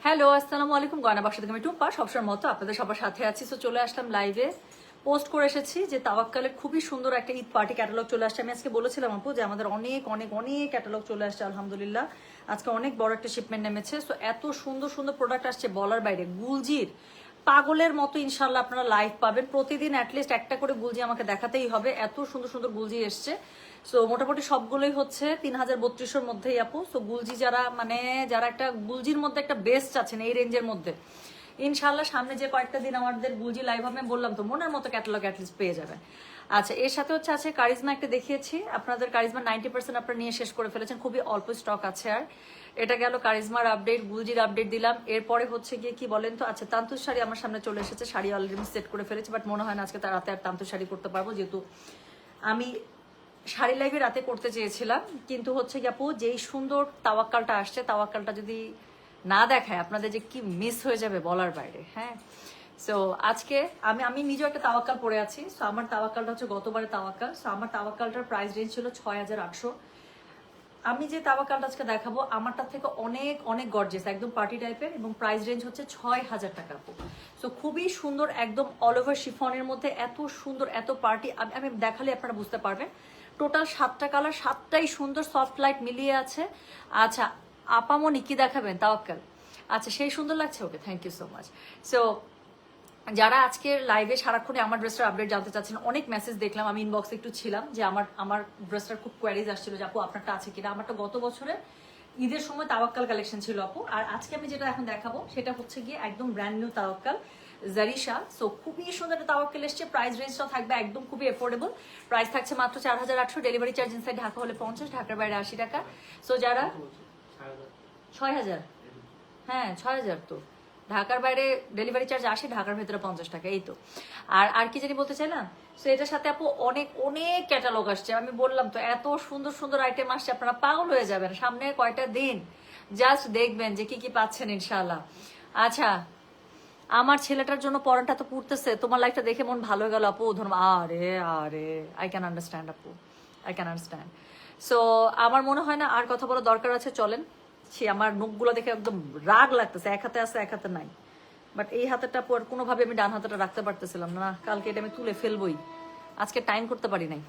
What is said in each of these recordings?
Hello, আসসালামু আলাইকুম। গয়না বাক্স থেকে আমি টুম্পা, সবসময় মতো আপনাদের সবার সাথে আছি। তো চলে আসলাম লাইভে, পোস্ট করে এসেছি যে তাওয়াক্কালের খুবই সুন্দর একটা ঈদ পার্টি ক্যাটালগ চলে আসছে। আমি আজকে বলেছিলাম আপু যে আমাদের অনেক অনেক অনেক ক্যাটালগ চলে আসছে আলহামদুলিল্লাহ। আজকে অনেক বড় একটা শিপমেন্ট নেমেছে। সো এত সুন্দর সুন্দর প্রোডাক্ট আসছে বলার বাইরে। গুলজির পাগলের মতো ইনশাল্লাহ আপনারা লাইভ পাবেন। প্রতিদিন অ্যাটলিস্ট একটা করে গুলজি আমাকে দেখাতেই হবে, এত সুন্দর সুন্দর গুলজি এসছে। সো মোটামুটি সবগুলোই হচ্ছে 3032-এর মধ্যেই আপু। সো গুলজি যারা একটা গুলজির মধ্যে একটা বেস্ট আছেন এই রেঞ্জের মধ্যে, ইনশাল্লাহ সামনে যে কয়েকটা দিন আমাদের গুলজি লাইভ হবে, বললাম তো মনের মতো ক্যাটালগ অ্যাটলিস্ট পেয়ে যাবেন। আচ্ছা, এর সাথে আছে কারিজমা একটা দেখিয়েছি আপনাদের। কারিজমা 90% আপনারা নিয়ে শেষ করে ফেলেছেন, খুবই অল্প স্টক আছে। আর এটা গেল কারিজমার আপডেট, গুলজির আপডেট দিলাম। এরপরে হচ্ছে গিয়ে কি বলেন তো, আচ্ছা তান্তুর শাড়ি আমার সামনে চলে এসেছে। শাড়ি অলরেডি সেট করে ফেলেছি, বাট মনে হয় না আজকে তার রাতে আর তান্তুর শাড়ি করতে পারবো, যেহেতু আমি শাড়ি লাইভে রাতে করতে চেয়েছিলাম। কিন্তু হচ্ছে কি আপু, যেই সুন্দর তাওয়াক্কালটা আসছে, তাওয়াক্কালটা যদি না দেখায় আপনাদের যে কি মিস হয়ে যাবে বলার বাইরে। হ্যাঁ, সো আজকে আমি নিজেও একটা তাওয়াক্কাল পরে আছি। সো আমার তাওয়াক্কালটা হচ্ছে গতবারে তাওয়াক্কাল। সো আমার তাওয়াক্কালটার প্রাইস রেঞ্জ ছিল 6800। আমি যে তাওয়াক্কালটা আজকে দেখাবো আমারটা থেকে অনেক অনেক গর্জিয়াস, একদম পার্টি টাইপের, এবং প্রাইস রেঞ্জ হচ্ছে 6000 টাকা আপু। সো খুবই সুন্দর, একদম অল ওভার শিফনের মধ্যে এত সুন্দর, এত পার্টি। আমি দেখালে আপনারা বুঝতে পারবেন। টোটাল 7টা কালার, 7টাই সুন্দর, সফট লাইট মিলিয়ে আছে। আচ্ছা আপামনি কি দেখাবেন? তাওয়াক্কাল। আচ্ছা, সেই সুন্দর লাগছে, okay, thank you so much. So যারা আজকের লাইভে সারাক্ষণে আমার ড্রেসটার আপডেট জানতে চাচ্ছেন, অনেক মেসেজ দেখলাম, আমি ইনবক্সে একটু ছিলাম যে আমার ড্রেসটার খুব কোয়ারিজ আসছিল যে আপু আপনারটা আছে কিনা। আমারটা গত বছরে ঈদের সময় তাওয়াক্কাল কালেকশন ছিল আপু। আর আজকে আমি যেটা এখন দেখাবো সেটা হচ্ছে গিয়ে একদম ব্র্যান্ড নিউ তাওয়াক্কাল জারিশা। সো খুবই সুন্দর একটা তাওয়াক্কাল এসছে। প্রাইস রেঞ্জটাও থাকবে একদম খুবই এফোর্ডেবল। প্রাইস থাকছে মাত্র 4800। ডেলিভারি চার্জ ইনসাইড ঢাকা হলে 50, ঢাকার বাইরে 80 টাকা। সো যারা 6000, হ্যাঁ 6000, তো ঢাকার বাইরে ডেলিভারি চার্জ আসে, ঢাকার ভেতরে 50 টাকা, এই তো। আর কি জানি বলতে চাইলাম। সো এটার সাথে আপু অনেক অনেক ক্যাটালগ আসছে। আমি বললাম তো এত সুন্দর সুন্দর আইটেম আসছে, আপনারা পাগল হয়ে যাবেন। সামনে কয়টা দিন জাস্ট দেখবেন যে কি কি পাচ্ছেন ইনশাআল্লাহ। আচ্ছা, আমার ছেলেটার জন্য পরানটা তো পুড়তেছে, তোমার লাইফটা দেখে মন ভালো হয়ে গেল আপু। ধরুন আরে আরে, আই ক্যান আন্ডারস্ট্যান্ড আপু, আই ক্যান আন্ডারস্ট্যান্ড। সো আমার মনে হয় না আর কথা বলার দরকার আছে, চলেন। সে আমার মুখগুলো দেখে একদম রাগ লাগতেছে, এক হাতে আছে এক হাতে নাই। বাট এই হাতেরটা পর কোনোভাবে আমি ডান হাতেটা রাখতে পারতেছিলাম না, কালকে এটা আমি তুলে ফেলবই, আজকে টাইম করতে পারি নাই।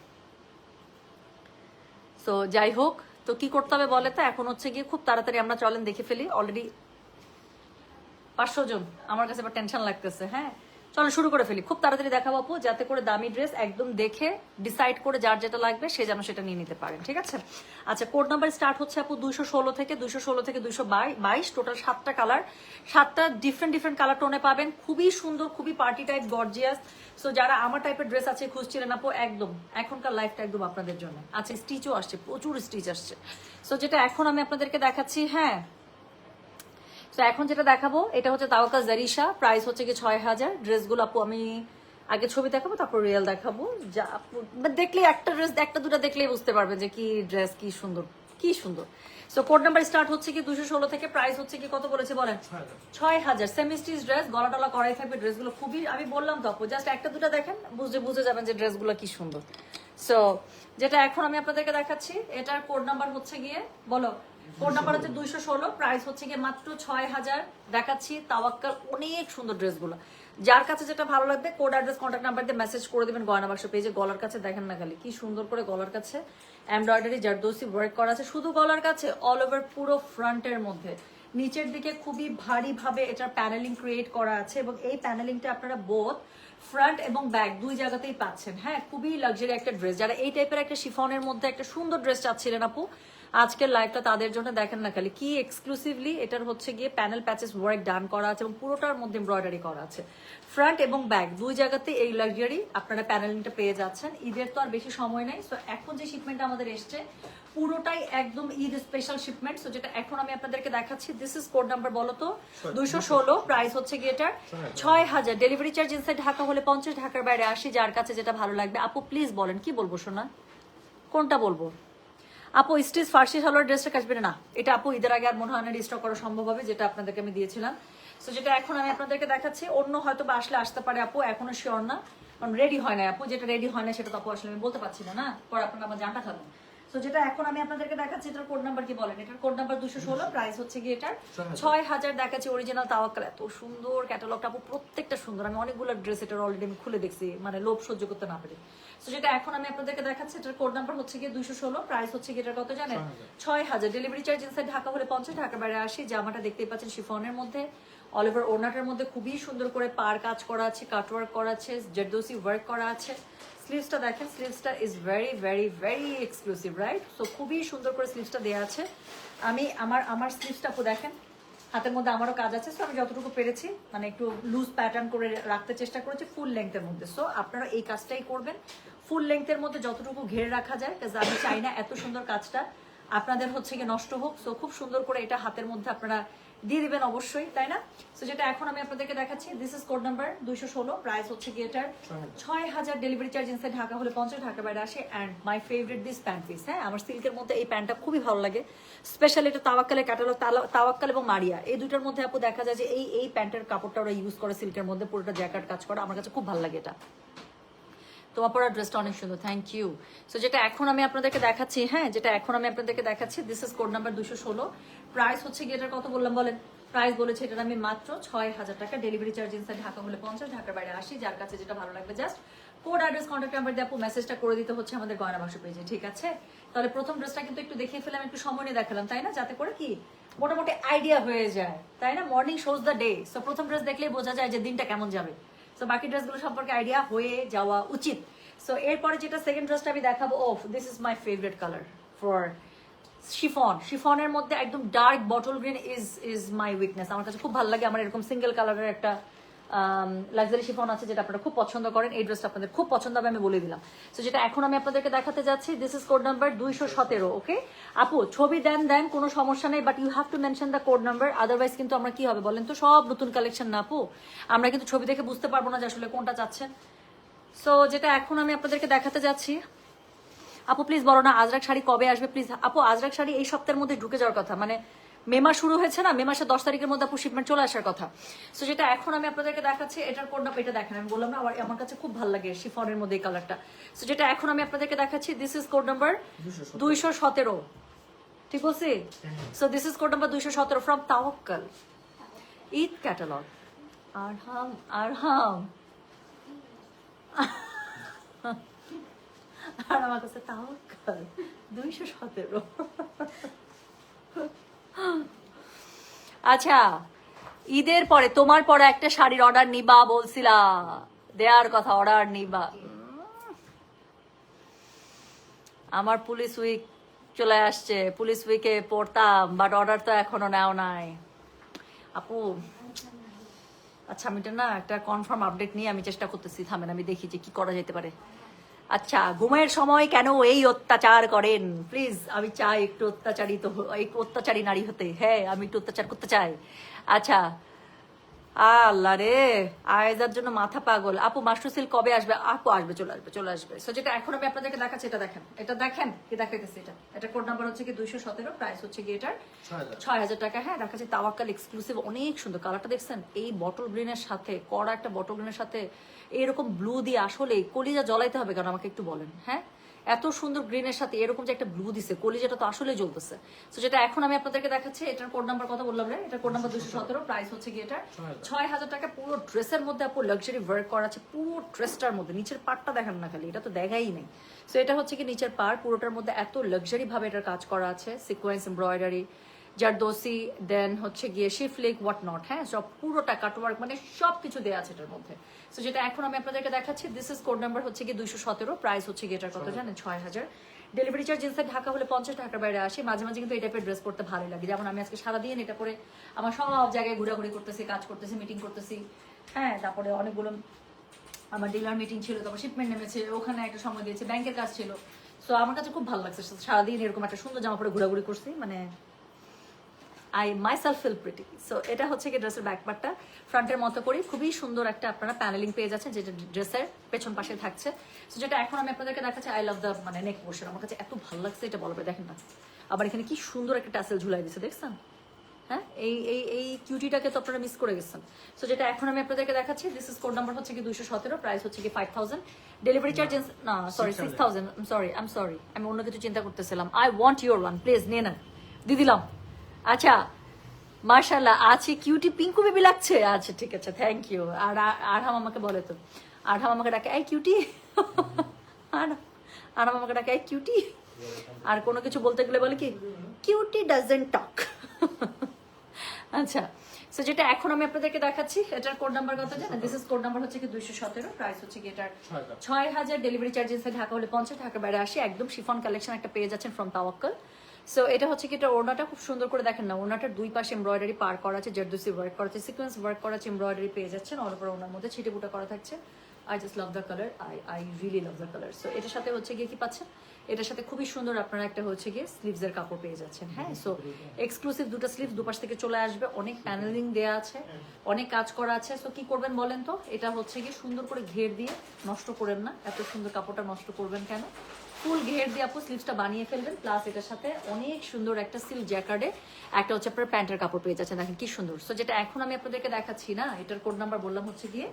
সো যাই হোক, তো কি করতে হবে বলে, তো এখন হচ্ছে গিয়ে খুব তাড়াতাড়ি আমরা চলেন দেখে ফেলি। অলরেডি 500 জন, আমার কাছে এবার টেনশন লাগতেছে। হ্যাঁ, চলো শুরু করে ফেলি, খুব তাড়াতাড়ি দেখাবো আপু, যাতে করে দামি ড্রেস একদম দেখে ডিসাইড করে যার যেটা লাগবে সে যেন সেটা নিয়ে নিতে পারেন, ঠিক আছে? আচ্ছা, কোড নাম্বার স্টার্ট হচ্ছে আপু 216 থেকে 222, টোটাল 7টা কালার, 7টা ডিফারেন্ট ডিফারেন্ট কালার টোনে পাবেন। খুবই সুন্দর, খুবই পার্টি টাইপ, গর্জিয়াস। সো যারা আমার টাইপের ড্রেস আছে খুঁজছিলেন আপু, একদম এখনকার লাইফটা একদম আপনাদের জন্য। আচ্ছা, স্টিচও আসছে, প্রচুর স্টিচ আসছে। সো যেটা এখন আমি আপনাদেরকে দেখাচ্ছি, হ্যাঁ, তো এখন যেটা দেখাবো এটা হচ্ছে তাওয়াক্কাল জারিশা। প্রাইস হচ্ছে কি 6000। ড্রেসগুলো আপু আমি আগে ছবি দেখাবো, তারপর রিয়েল দেখাবো। যা আপু দেখলেই, একটা ড্রেস একটা দুটা দেখলেই বুঝতে পারবেন যে কি ড্রেস, কি সুন্দর, কি সুন্দর। সো কোড নাম্বার স্টার্ট হচ্ছে কি 216 থেকে। প্রাইস হচ্ছে কি কত বলেছে বলেন? 6000। সেমি স্টিচ ড্রেস, গলা টলা করাই থাকবে। ড্রেসগুলো খুবই, আমি বললাম তো আপু, জাস্ট একটা দুটা দেখেন, বুঝে যাবেন যে ড্রেসগুলো কি সুন্দর। সো যেটা এখন আমি আপনাদেরকে দেখাচ্ছি, এটার কোড নাম্বার হচ্ছে গিয়ে, বলো, কোড নাম্বার হচ্ছে 216। প্রাইস হচ্ছে গিয়ে মাত্র 6000। দেখাচ্ছি তাওয়াক্কাল অনেক সুন্দর ড্রেসগুলো। যার কাছে যেটা ভালো লাগবে কোড অ্যাড্রেস কন্ট্যাক্ট নাম্বার দিয়ে মেসেজ করে দিবেন। গয়না বাক্স পেজে গলার কাছে দেখেন না খালি কি সুন্দর করে গলার কাছে এমব্রয়ডারি জারদৌসি ওয়ার্ক করা আছে। শুধু গলার কাছে, অল ওভার পুরো ফ্রন্টের মধ্যে নিচের দিকে খুবই ভারী ভাবে এটার প্যানেলিং ক্রিয়েট করা আছে, এবং এই প্যানেলিংটা আপনারা বোথ ফ্রন্ট এবং ব্যাক দুই জায়গাতেই পাচ্ছেন। হ্যাঁ, খুবই লাক্সারি একটা ড্রেস। যারা এই টাইপের একটা শিফনের মধ্যে একটা সুন্দর ড্রেস চাচ্ছিলেন আপু, আজকের লাইভটা তাদের জন্য। দেখেন না খালি কি এক্সক্লুসিভলি এটার হচ্ছে গিয়ে প্যানেল প্যাচেস ওয়ার্ক ডান করা আছে, এবং পুরোটার মধ্যে এমব্রয়ডারি করা আছে। ফ্রন্ট এবং ব্যাক দুই জায়গাতে এই লাক্সারি আপনারা প্যানেলিংটা পেয়ে যাচ্ছেন। ঈদের তো আর বেশি সময় নাই। সো এখন যে শিপমেন্টটা আমাদের এসছে পুরোটাই একদম ঈদ স্পেশাল শিপমেন্ট। সো যেটা এখন আমি আপনাদেরকে দেখাচ্ছি, দিস ইজ কোড নাম্বার বলো তো 216। প্রাইস হচ্ছে গিয়ে এটার 6000। ডেলিভারি চার্জ ইনসাইড ঢাকা হলে 50, ঢাকার বাইরে 80। যার কাছে যেটা ভালো লাগবে আপু প্লিজ বলেন, কি বলবো শোনা, কোনটা বলবো? আপু স্টিচ ফার্সি সালোয়ার ড্রেসটা কাটবে না, এটা আপু ঈদের আগে আর মনে হয় না রিস্টক করা সম্ভব হবে, যেটা আপনাদেরকে আমি দিয়েছিলাম। সো যেটা এখন আমি আপনাদেরকে দেখাচ্ছি, অন্য হয়তো বা আসলে আসতে পারে আপু, এখনো শিওর না, কারণ রেডি হয় না আপু। যেটা রেডি হয় না সেটা তো আপু আসলে আমি বলতে পারছি না, পরে আপনারা আমার জানটা খাবেন। তো যেটা এখন আমি আপনাদেরকে দেখাচ্ছি এটার কোড নাম্বার কি বলেন, এটার কোড নাম্বার 216, প্রাইস হচ্ছে কি এটার 6000 দেখাচ্ছি। অরিজিনাল তাওয়াক্কাল, এত সুন্দর ক্যাটালগটা আপু, প্রত্যেকটা সুন্দর। আমি অনেকগুলো ড্রেস এটার অলরেডি আমি খুলে দেখছি, মানে লোভ সহ্য করতে না পারি। তো যেটা এখন আমি আপনাদেরকে দেখাচ্ছি এটার কোড নাম্বার হচ্ছে কি 216, প্রাইস হচ্ছে কি এটার কত জানেন, 6000। ডেলিভারি চার্জ ইনসাইড ঢাকা হলে 50, ঢাকার বাইরে 80। জামাটা দেখতেই পাচ্ছেন শিফনের মধ্যে, অল ওভার ওড়নাটার মধ্যে খুবই সুন্দর করে পার কাজ করা আছে, কাটওয়ার্ক করা আছে, জেরদোসি ওয়ার্ক করা আছে। স্লিভসটা দেখেন, স্লিভসটা is very very very exclusive, right? So খুবই সুন্দর করে স্লিভসটা দেওয়া আছে। আমি আমার স্লিভসটা দেখেন, হাতের মধ্যে আমারও কাজ আছে। সো আমি যতটুকু পেরেছি মানে একটু লুজ প্যাটার্ন করে রাখতে চেষ্টা করেছি ফুল লেংথের মধ্যে। সো আপনারা এই কাজটাই করবেন, ফুল লেংথের মধ্যে যতটুকু ঘেরে রাখা যায়, কাজ আমি চাই না এত সুন্দর কাজটা আপনাদের হচ্ছে কি নষ্ট হোক। সো খুব সুন্দর করে এটা হাতের মধ্যে আপনারা দিয়ে দিবেন অবশ্যই, তাই না? সো যেটা এখন আমি আপনাদেরকে দেখাচ্ছি, this is code number 216, price হচ্ছে কি এটার 6000। ডেলিভারি চার্জ ইনসাইড ঢাকা হলে 50, ঢাকার বাইরে 80। And my favourite this pant piece, হ্যাঁ আমার সিল্কের মধ্যে এই প্যান্টটা খুবই ভালো লাগে, স্পেশালি এটা তাওয়াক্কালের ক্যাটালগ, তাওয়াক্কাল এবং মারিয়া এই দুইটার মধ্যে আপু দেখা যায় যে এই প্যান্টের কাপড়টা ওরা ইউজ করে সিল্কের মধ্যে, পুরোটা জ্যাকেট কাজ করা, আমার কাছে খুব ভালো লাগে এটা। তোমার পরা ড্রেসটা অনেক সুন্দর, থ্যাংক ইউ। সো যেটা এখন আমি আপনাদেরকে দেখাচ্ছি, হ্যাঁ যেটা এখন আমি আপনাদেরকে দেখাচ্ছি, this is code number 216, price হচ্ছে কি এটার কত বললাম বলেন, প্রাইস বলেছে এটার আমি মাত্র 6000 টাকা। ডেলিভারি চার্জ ইনসাইড ঢাকা হলে 50, ঢাকার বাইরে 80। যার কাছে যেটা ভালো লাগবে just code address contact number দিয়ে আপু মেসেজটা করে দিতে হচ্ছে আমাদের গয়না বাক্স পেজে, ঠিক আছে? তাহলে প্রথম ড্রেসটা কিন্তু একটু দেখিয়ে ফেলাম, একটু সময় নিয়ে দেখালাম, তাই না? যাতে করে কি মোটামুটি আইডিয়া হয়ে যায়, তাই না? Morning shows the day. So প্রথম ড্রেস দেখলেই বোঝা যায় যে দিনটা কেমন যাবে। সো বাকি ড্রেসগুলো সম্পর্কে আইডিয়া হয়ে যাওয়া উচিত। সো এরপরে যেটা সেকেন্ড ড্রেসটা আমি দেখাবো, oof this is my favourite colour for শিফনের মধ্যে একদম dark bottle green is my weakness. আমার কাছে খুব ভালো লাগে, আমার এরকম সিঙ্গেল কালারের একটা লাক্সারি শিফন আছে যেটা আপনারা খুব পছন্দ করেন। এই ড্রেসটা আপনাদের খুব পছন্দ হবে, আমি বলে দিলাম। সো যেটা এখন আমি আপনাদেরকে দেখাতে যাচ্ছি, this is code number 217। Okay আপু, ছবি দেন কোনো সমস্যা নেই, but you have to mention the code number, otherwise কিন্তু আমরা কি হবে বলেন তো, সব নতুন কালেকশন না আপু, আমরা কিন্তু ছবি দেখে বুঝতে পারবো না যে আসলে কোনটা চাচ্ছেন। সো যেটা এখন আমি আপনাদেরকে দেখাতে যাচ্ছি, আপু প্লিজ বলো না আজরাক শাড়ি কবে আসবে প্লিজ। আপু আজরাক শাড়ি এই সপ্তাহের মধ্যে ঢুকে যাওয়ার কথা, মানে মে মাস শুরু হয়েছে না, মে মাসের 10 তারিখের মধ্যে আপু শিপমেন্ট চলে আসার কথা। সো যেটা এখন আমি আপনাদেরকে দেখাচ্ছি, এটার কোড নাম্বার, এটা দেখেন আমি বললাম না আমার কাছে খুব ভালো লাগে শিফনের মধ্যে এই কালারটা। সো যেটা এখন আমি আপনাদেরকে দেখাচ্ছি, দিস ইজ কোড নাম্বার 217, ঠিক বলছি? So this is code number 217 from Tawakkal Eid catalogue. Arham আর আমার কাছে তাওয়াক্কাল 217। আচ্ছা, ঈদের পরে তোমার পরে একটা শাড়ির অর্ডার নিবা বলছিলা, দেয়ার কথা, অর্ডার নিবা। আমার পুলিশ উইক চলে আসছে, পুলিশ উইকে পড়তাম, বাট অর্ডার তো এখনো নেও নাই আপু। আচ্ছা আমি এটা না একটা কনফার্ম আপডেট নিয়ে আমি চেষ্টা করতেছি, থামেন আমি দেখি যে কি করা যেতে পারে। আচ্ছা, ঘুমের সময় কেন এই অত্যাচার করেন প্লিজ? আমি চাই একটু একটু অত্যাচারী নারী হতে, হ্যাঁ আমি একটু অত্যাচার করতে চাই। আচ্ছা, আল্লাহ রে, আয়েজার জন্য মাথা পাগল। আপু মাস্টার সিল্ক কবে আসবে? আপু আসবে, চলে আসবে। সো যেটা এখন আমি আপনাদেরকে দেখাচ্ছি, এটা দেখেন কি দেখাইতেছি, এটা কোড নাম্বার হচ্ছে কি 217, প্রাইস হচ্ছে কি এটার 6000 টাকা। হ্যাঁ দেখাচ্ছি তাওয়াক্কাল এক্সক্লুসিভ, অনেক সুন্দর কালারটা দেখছেন, এই বটল গ্রিনের সাথে কড়া একটা বটল গ্রিনের সাথে এরকম ব্লু দিয়ে আসলে কলিজা জ্বলাইতে হবে কারণ আমাকে একটু বলেন, হ্যাঁ এত সুন্দর গ্রিনের সাথে এরকম যে একটা ব্লু দিছে, কলিজাটা তো আসলে জ্বলতেছে। তো যেটা এখন আমি আপনাদেরকে দেখাচ্ছি, এটার কোড নাম্বার কথা বললাম রে, এটার কোড নাম্বার 217, প্রাইস হচ্ছে কি এটা 6000 টাকা। পুরো ড্রেসের মধ্যে আপু লাক্সারি ওয়ার্ক করা আছে, পুরো ড্রেসটার মধ্যে নিচের পার্টটা দেখেন না খালি, এটা তো দেখাই নেই। সো এটা হচ্ছে কি নিচের পার্ট, পুরোটার মধ্যে এত লাক্সারি ভাবে এটার কাজ করা আছে, সিকোয়েন্স এমব্রয়ডারি, জারদোসি, দেন হচ্ছে গিয়ে শিফলিক হোয়াট নট, হ্যাঁ সব পুরোটা কাটওয়ার্ক, মানে সব কিছু দেওয়া আছে এটার মধ্যে। সো যেটা এখন আমি আপনাদেরকে দেখাচ্ছি, দিস ইজ কোড নাম্বার হচ্ছে কি 217, প্রাইস হচ্ছে কি এটার কত জানেন 6000। ডেলিভারি চার্জ ইনসাইড ঢাকা হলে 50, ঢাকার বাইরে আসে। মাঝে মাঝে কিন্তু এই টাইপের ড্রেস পরতে ভালো লাগে, যেমন আমি আজকে সারাদিন এটা পরে আমার সব জায়গায় ঘোরাঘুরি করতেছি, কাজ করতেছি, মিটিং করতেছি, হ্যাঁ তারপরে অনেকগুলো আমার ডিলার মিটিং ছিল, তারপর শিপমেন্ট নেমেছে, ওখানে একটা সময় দিয়েছে, ব্যাংকের কাজ ছিল। সো আমার কাছে খুব ভালো লাগছে সারাদিন এরকম একটা সুন্দর জামা পরে ঘোরাঘুরি করছি, মানে I myself feel pretty. So এটা হচ্ছে কি ড্রেসের ব্যাক পার্টটা, ফ্রন্টের মতো করে খুবই সুন্দর একটা আপনারা প্যানেলিং পেয়ে যাচ্ছেন, যেটা ড্রেসের পেছন পাশে থাকছে। সো যেটা এখন আমি আপনাদেরকে দেখাচ্ছি, আই লাভ দ্য মানে নেক পোর্শন, আমার কাছে এত ভালো লাগছে এটা বলবে, দেখেন না আবার এখানে কি সুন্দর একটা টাসেল ঝুলাই দিচ্ছে দেখছেন, হ্যাঁ, এই এই এই কিউটিটাকে তো আপনারা মিস করে গেছেন। সো যেটা এখন আমি আপনাদেরকে দেখাচ্ছি, দিস ইজ কোড নাম্বার হচ্ছে কি 217, প্রাইস হচ্ছে কি 5000, ডেলিভারি চার্জ না সরি 6000, আই এম সরি আমি অন্য কিছু চিন্তা করতেছিলাম। I want your one, please নিয়ে নেন, দিয়ে দিলাম। আচ্ছা মাশাআল্লাহ, আছে কিউটি পিঙ্কু বেবি লাগছে, আচ্ছা ঠিক আছে, থ্যাংক ইউ। আর আরহাম আমাকে বলে তো, আরহাম আমাকে ডাকে এই কিউটি, আরহাম আমাকে ডাকে এই কিউটি, আর কোনো কিছু বলতে গেলে বলে কি কিউটি ডাজন্ট টক। আচ্ছা, সো যেটা এখন আমি আপনাদেরকে দেখাচ্ছি, এটার কোড নাম্বার কত জানেন? দিস ইজ কোড নাম্বার হচ্ছে কি 217, প্রাইস হচ্ছে কি এটার 6000, ডেলিভারি চার্জেস ঢাকা হলে 50, ঢাকা বাইরে 80, একদম শিফন কালেকশন একটা পেয়ে যাচ্ছেন ফ্রম তাওয়াক্কাল। সো এটা হচ্ছে কি, এটা ওড়নাটা খুব সুন্দর করে দেখেন না, ওড়নাটার দুই পাশে এমব্রয়ডারি পার করা আছে, জারদোসি ওয়ার্ক করা আছে, সিকোয়েন্স ওয়ার্ক করা আছে, এমব্রয়ডারি পেয়ে যাচ্ছেন অল ওভার ওড়নার মধ্যে, ছিটে বুটা করা থাকছে। I just love the colour, I really love the colour. So এটার সাথে হচ্ছে গিয়ে কি পাচ্ছেন, এটার সাথে খুবই সুন্দর আপনারা একটা হচ্ছে গিয়ে স্লিভস এর কাপড় পেয়ে যাচ্ছেন। হ্যাঁ, সো এক্সক্লুসিভ দুটো স্লিভ দুপাশ থেকে চলে আসবে, অনেক প্যানেলিং দেয়া আছে, অনেক কাজ করা আছে। সো কি করবেন বলেন তো, এটা হচ্ছে গিয়ে সুন্দর করে ঘের দিয়ে, নষ্ট করেন না, এত সুন্দর কাপড়টা নষ্ট করবেন কেন, ফুল ঘের দিয়ে আপু স্লিভসটা বানিয়ে ফেলবেন। প্লাস এটার সাথে অনেক সুন্দর একটা সিল্ক জ্যাকার্ডে একটা হচ্ছে আপনার প্যান্টের কাপড় পেয়ে যাচ্ছেন, দেখেন কি সুন্দর। সো যেটা এখন আমি আপনাদেরকে দেখাচ্ছি না, এটার কোড নাম্বার বললাম হচ্ছে গিয়ে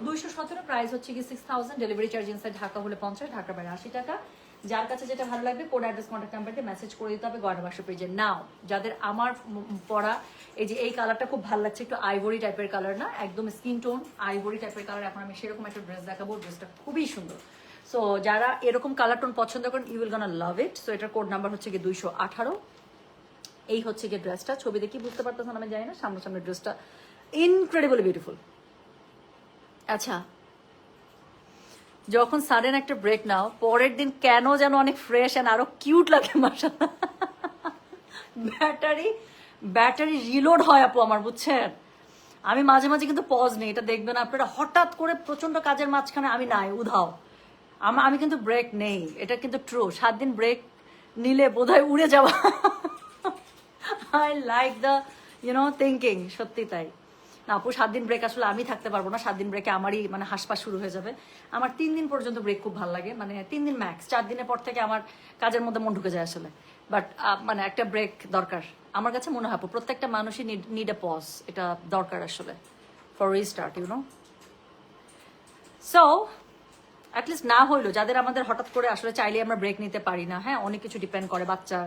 217, প্রাইস হচ্ছে গিয়ে 6000, ডেলিভারি চার্জ ইনসাইড ঢাকা হলে 50, ঢাকা বাইরে 80 টাকা। যার কাছে যেটা ভালো লাগবে কোড অ্যাড্রেস কন্ট্যাক্ট নাম্বার দিয়ে মেসেজ করে দিতে হবে গয়না বাসা পেজে। নাও যাদের আমার পরা এই যে এই কালারটা খুব ভালো লাগছে, একটু আইভরি টাইপের কালার না, একদম স্কিন টোন আইভরি টাইপের কালার, এখন আমি সেরকম একটা ড্রেস দেখাবো, ড্রেসটা খুবই সুন্দর। সো যারা এরকম কালার টোন পছন্দ করেন, you will gonna love it. So এটার কোড নাম্বার হচ্ছে কি 218। এই হচ্ছে কি ড্রেসটা, ছবি দেখি বুঝতে পারতেছেন আমি জানি না, সামনাসামনি ড্রেসটা ইনক্রেডিবলি বিউটিফুল। আচ্ছা, যখন সাডেন একটা ব্রেক নাও, পরের দিন কেন যেন অনেক ফ্রেশ অ্যান্ড আরো কিউট লাগে মাশাআল্লাহ। ব্যাটারি রিলোড হয় আপু আমার, বুঝছেন? আমি মাঝে মাঝে কিন্তু পজ নেই, এটা দেখবেন আপনারা, হঠাৎ করে প্রচন্ড কাজের মাঝখানে আমি নাই, উধাও, আমি কিন্তু ব্রেক নেই, এটা কিন্তু ট্রু। 7 দিন ব্রেক নিলে বোধহয় উড়ে যাওয়া। আই লাইক দ্য থিঙ্কিং, সত্যি তাই। না আপু 7 দিন ব্রেক আসলে আমি থাকতে পারবো না, 7 দিন ব্রেকে আমারই মানে হাসপাস শুরু হয়ে যাবে। আমার 3 দিন পর্যন্ত ব্রেক খুব ভালো লাগে, মানে 3 দিন ম্যাক্স, 4 দিনের পর থেকে আমার কাজের মধ্যে মন ঢুকে যায় আসলে। বাট মানে একটা ব্রেক দরকার আমার কাছে মনে হয়, প্রত্যেকটা মানুষই নিড এ পজ, এটা দরকার আসলে ফর রিস্টার্ট, সো অ্যাটলিস্ট না হইলো যাদের আমাদের হঠাৎ করে আসলে চাইলে আমরা ব্রেক নিতে পারি না। হ্যাঁ, অনেক কিছু ডিপেন্ড করে, বাচ্চার,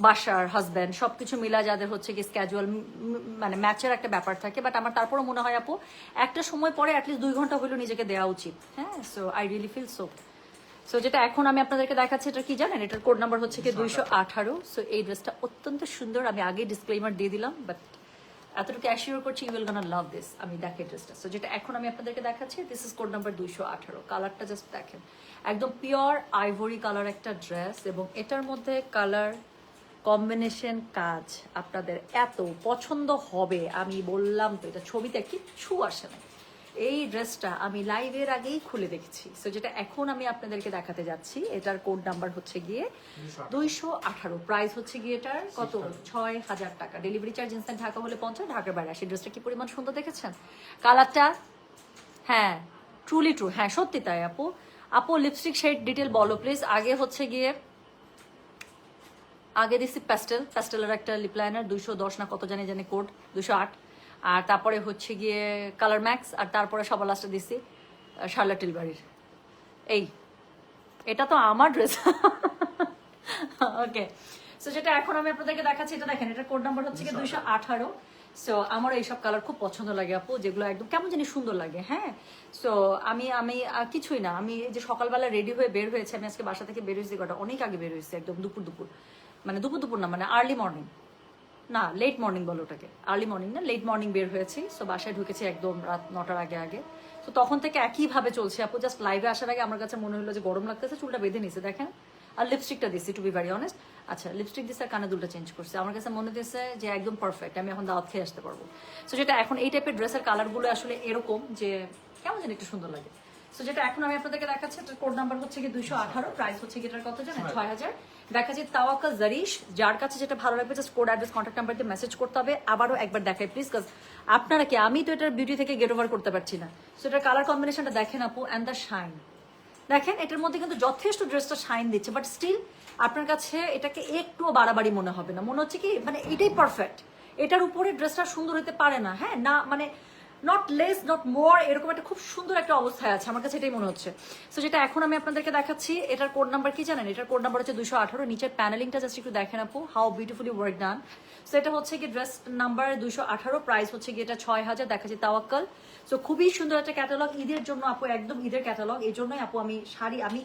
বাসার, হাজব্যান্ড, সবকিছু মিলা যাদের হচ্ছে কি স্ক্যাজুয়াল মানে ম্যাচের একটা ব্যাপার থাকে। বাট আমার তারপরও মনে হয় আপু একটা সময় পরে অ্যাটলিস্ট 2 ঘন্টা হইলেও নিজেকে দেওয়া উচিত। হ্যাঁ, so I really feel so যেটা এখন আমি আপনাদেরকে দেখাচ্ছি, এটা কি জানেন, এটার কোড নাম্বার হচ্ছে কি 218। সো এই ড্রেসটা অত্যন্ত সুন্দর, আমি আগেই ডিসক্লেমার দিয়ে দিলাম, বাট এতটুকু অ্যাসিওর করছি you will gonna love this. আমি দেখে ড্রেসটা, সো যেটা এখন আমি আপনাদেরকে দেখাচ্ছি, দিস ইজ কোড নাম্বার 218। কালারটা জাস্ট দেখেন, একদম পিওর আইভরি কালার একটা ড্রেস, এবং এটার মধ্যে কালার কম্বিনেশন কাজ আপনাদের এত পছন্দ হবে, আমি বললাম তো, এটা ছবিতে কিচ্ছু আসে না। এই ড্রেসটা আমি লাইভের আগেই খুলে দেখেছি। সো যেটা এখন আমি আপনাদেরকে দেখাতে যাচ্ছি, এটার কোড নাম্বার হচ্ছে গিয়ে 218, প্রাইস হচ্ছে গিয়ে এটার কত 6000 টাকা, ডেলিভারি চার্জ ইনস্ট্যান্ট ঢাকা হলে 50, ঢাকার বাইরে 80। ড্রেসটা কি পরিমাণ সুন্দর দেখেছেন কালারটা? হ্যাঁ ট্রুলি ট্রু, হ্যাঁ সত্যি তাই। আপু লিপস্টিক শেড ডিটেল বলো প্লিজ। আগে দিচ্ছি প্যাস্টেলের একটা লিপ লাইনার 210 না কত জানি কোড 208, আর তারপরে হচ্ছে গিয়ে কালার ম্যাক্স, আর তারপরে সবার লাস্টে দিচ্ছি শার্লট টিলবাড়ির। এটা তো আমার ড্রেস। ওকে, সো যেটা এখন আমি আপনাদেরকে দেখাচ্ছি, এটা দেখেন, এটার কোড নাম্বার হচ্ছে গিয়ে 218। সো আমার এইসব কালার খুব পছন্দ লাগে আপু, যেগুলো একদম কেমন জানি সুন্দর লাগে। হ্যাঁ, সো আমি কিছুই না, আমি যে সকালবেলা রেডি হয়ে বের হয়েছে, আমি আজকে বাসা থেকে বের হয়েছি কটা, অনেক আগে বের হয়েছি, একদম দুপুর মানে দুপুর না, মানে আর্লি মর্নিং না, লেট মর্নিং বলো ওটাকে, আর্লি মর্নিং না, লেট মর্নিং বের হয়েছি। সো বাসায় ঢুকেছি একদম রাত 9টার আগে। তো তখন থেকে একইভাবে চলছে আপু। জাস্ট লাইভে আসার আগে আমার কাছে মনে হলো যে গরম লাগতেছে, চুলটা বেঁধে নিছে দেখেন, আর লিপস্টিকটা দিচ্ছি, টু বি ভেরি অনেস্ট। আচ্ছা, লিপস্টিক দিচ্ছে আর কানে দুলটা চেঞ্জ করছে, আমার কাছে মনে দিচ্ছে যে একদম পারফেক্ট, আমি এখন দাওয়াত খেয়ে আসতে পারবো। সো যেটা এখন এই টাইপের ড্রেসের কালারগুলো আসলে এরকম যে কেমন যেন একটু সুন্দর লাগে। সো যেটা এখন আমি আপনাদেরকে দেখাচ্ছি, এটার কোড নাম্বার হচ্ছে কি 218, প্রাইস হচ্ছে কি এটার কত জানেন 6000। দেখাচ্ছি তাওয়াক্কাল জারিশ, যার কাছে যেটা ভালো লাগবে just code address contact number দিয়ে মেসেজ করতে হবে। আবারও একবার দেখাই প্লিজ, কাজ আপনারা কি, আমি তো এটার বিউটি থেকে গেট ওভার করতে পারছি না। সো এটার কালার কম্বিনেশনটা দেখেন আপু, অ্যান্ড দ্য শাইন দেখেন, এটার মধ্যে কিন্তু যথেষ্ট ড্রেসটা শাইন দিচ্ছে, বাট স্টিল আপনার কাছে এটাকে একটুও বাড়াবাড়ি মনে হবে না, মনে হচ্ছে কি মানে এটাই পারফেক্ট, এটার উপরে ড্রেসটা সুন্দর হতে পারে না, হ্যাঁ না, মানে নট লেস নট মোর, এরকম একটা খুব সুন্দর একটা অবস্থায় আছে, আমার কাছে এটাই মনে হচ্ছে। সো যেটা এখন আমি আপনাদেরকে দেখাচ্ছি, এটার কোড নাম্বার কি জানেন? এটার কোড নাম্বার হচ্ছে 218। নিচের প্যানেলিংটা জাস্ট একটু দেখেন আপু, how beautifully work done. So এটা হচ্ছে কি ড্রেস নাম্বার 218, প্রাইস হচ্ছে কি এটা 6000, দেখাচ্ছি তাওয়াক্কাল। সো খুবই সুন্দর একটা ক্যাটালগ, ঈদের জন্য আপু, একদম ঈদের ক্যাটালগ। এই জন্যই আপু আমি শাড়ি, আমি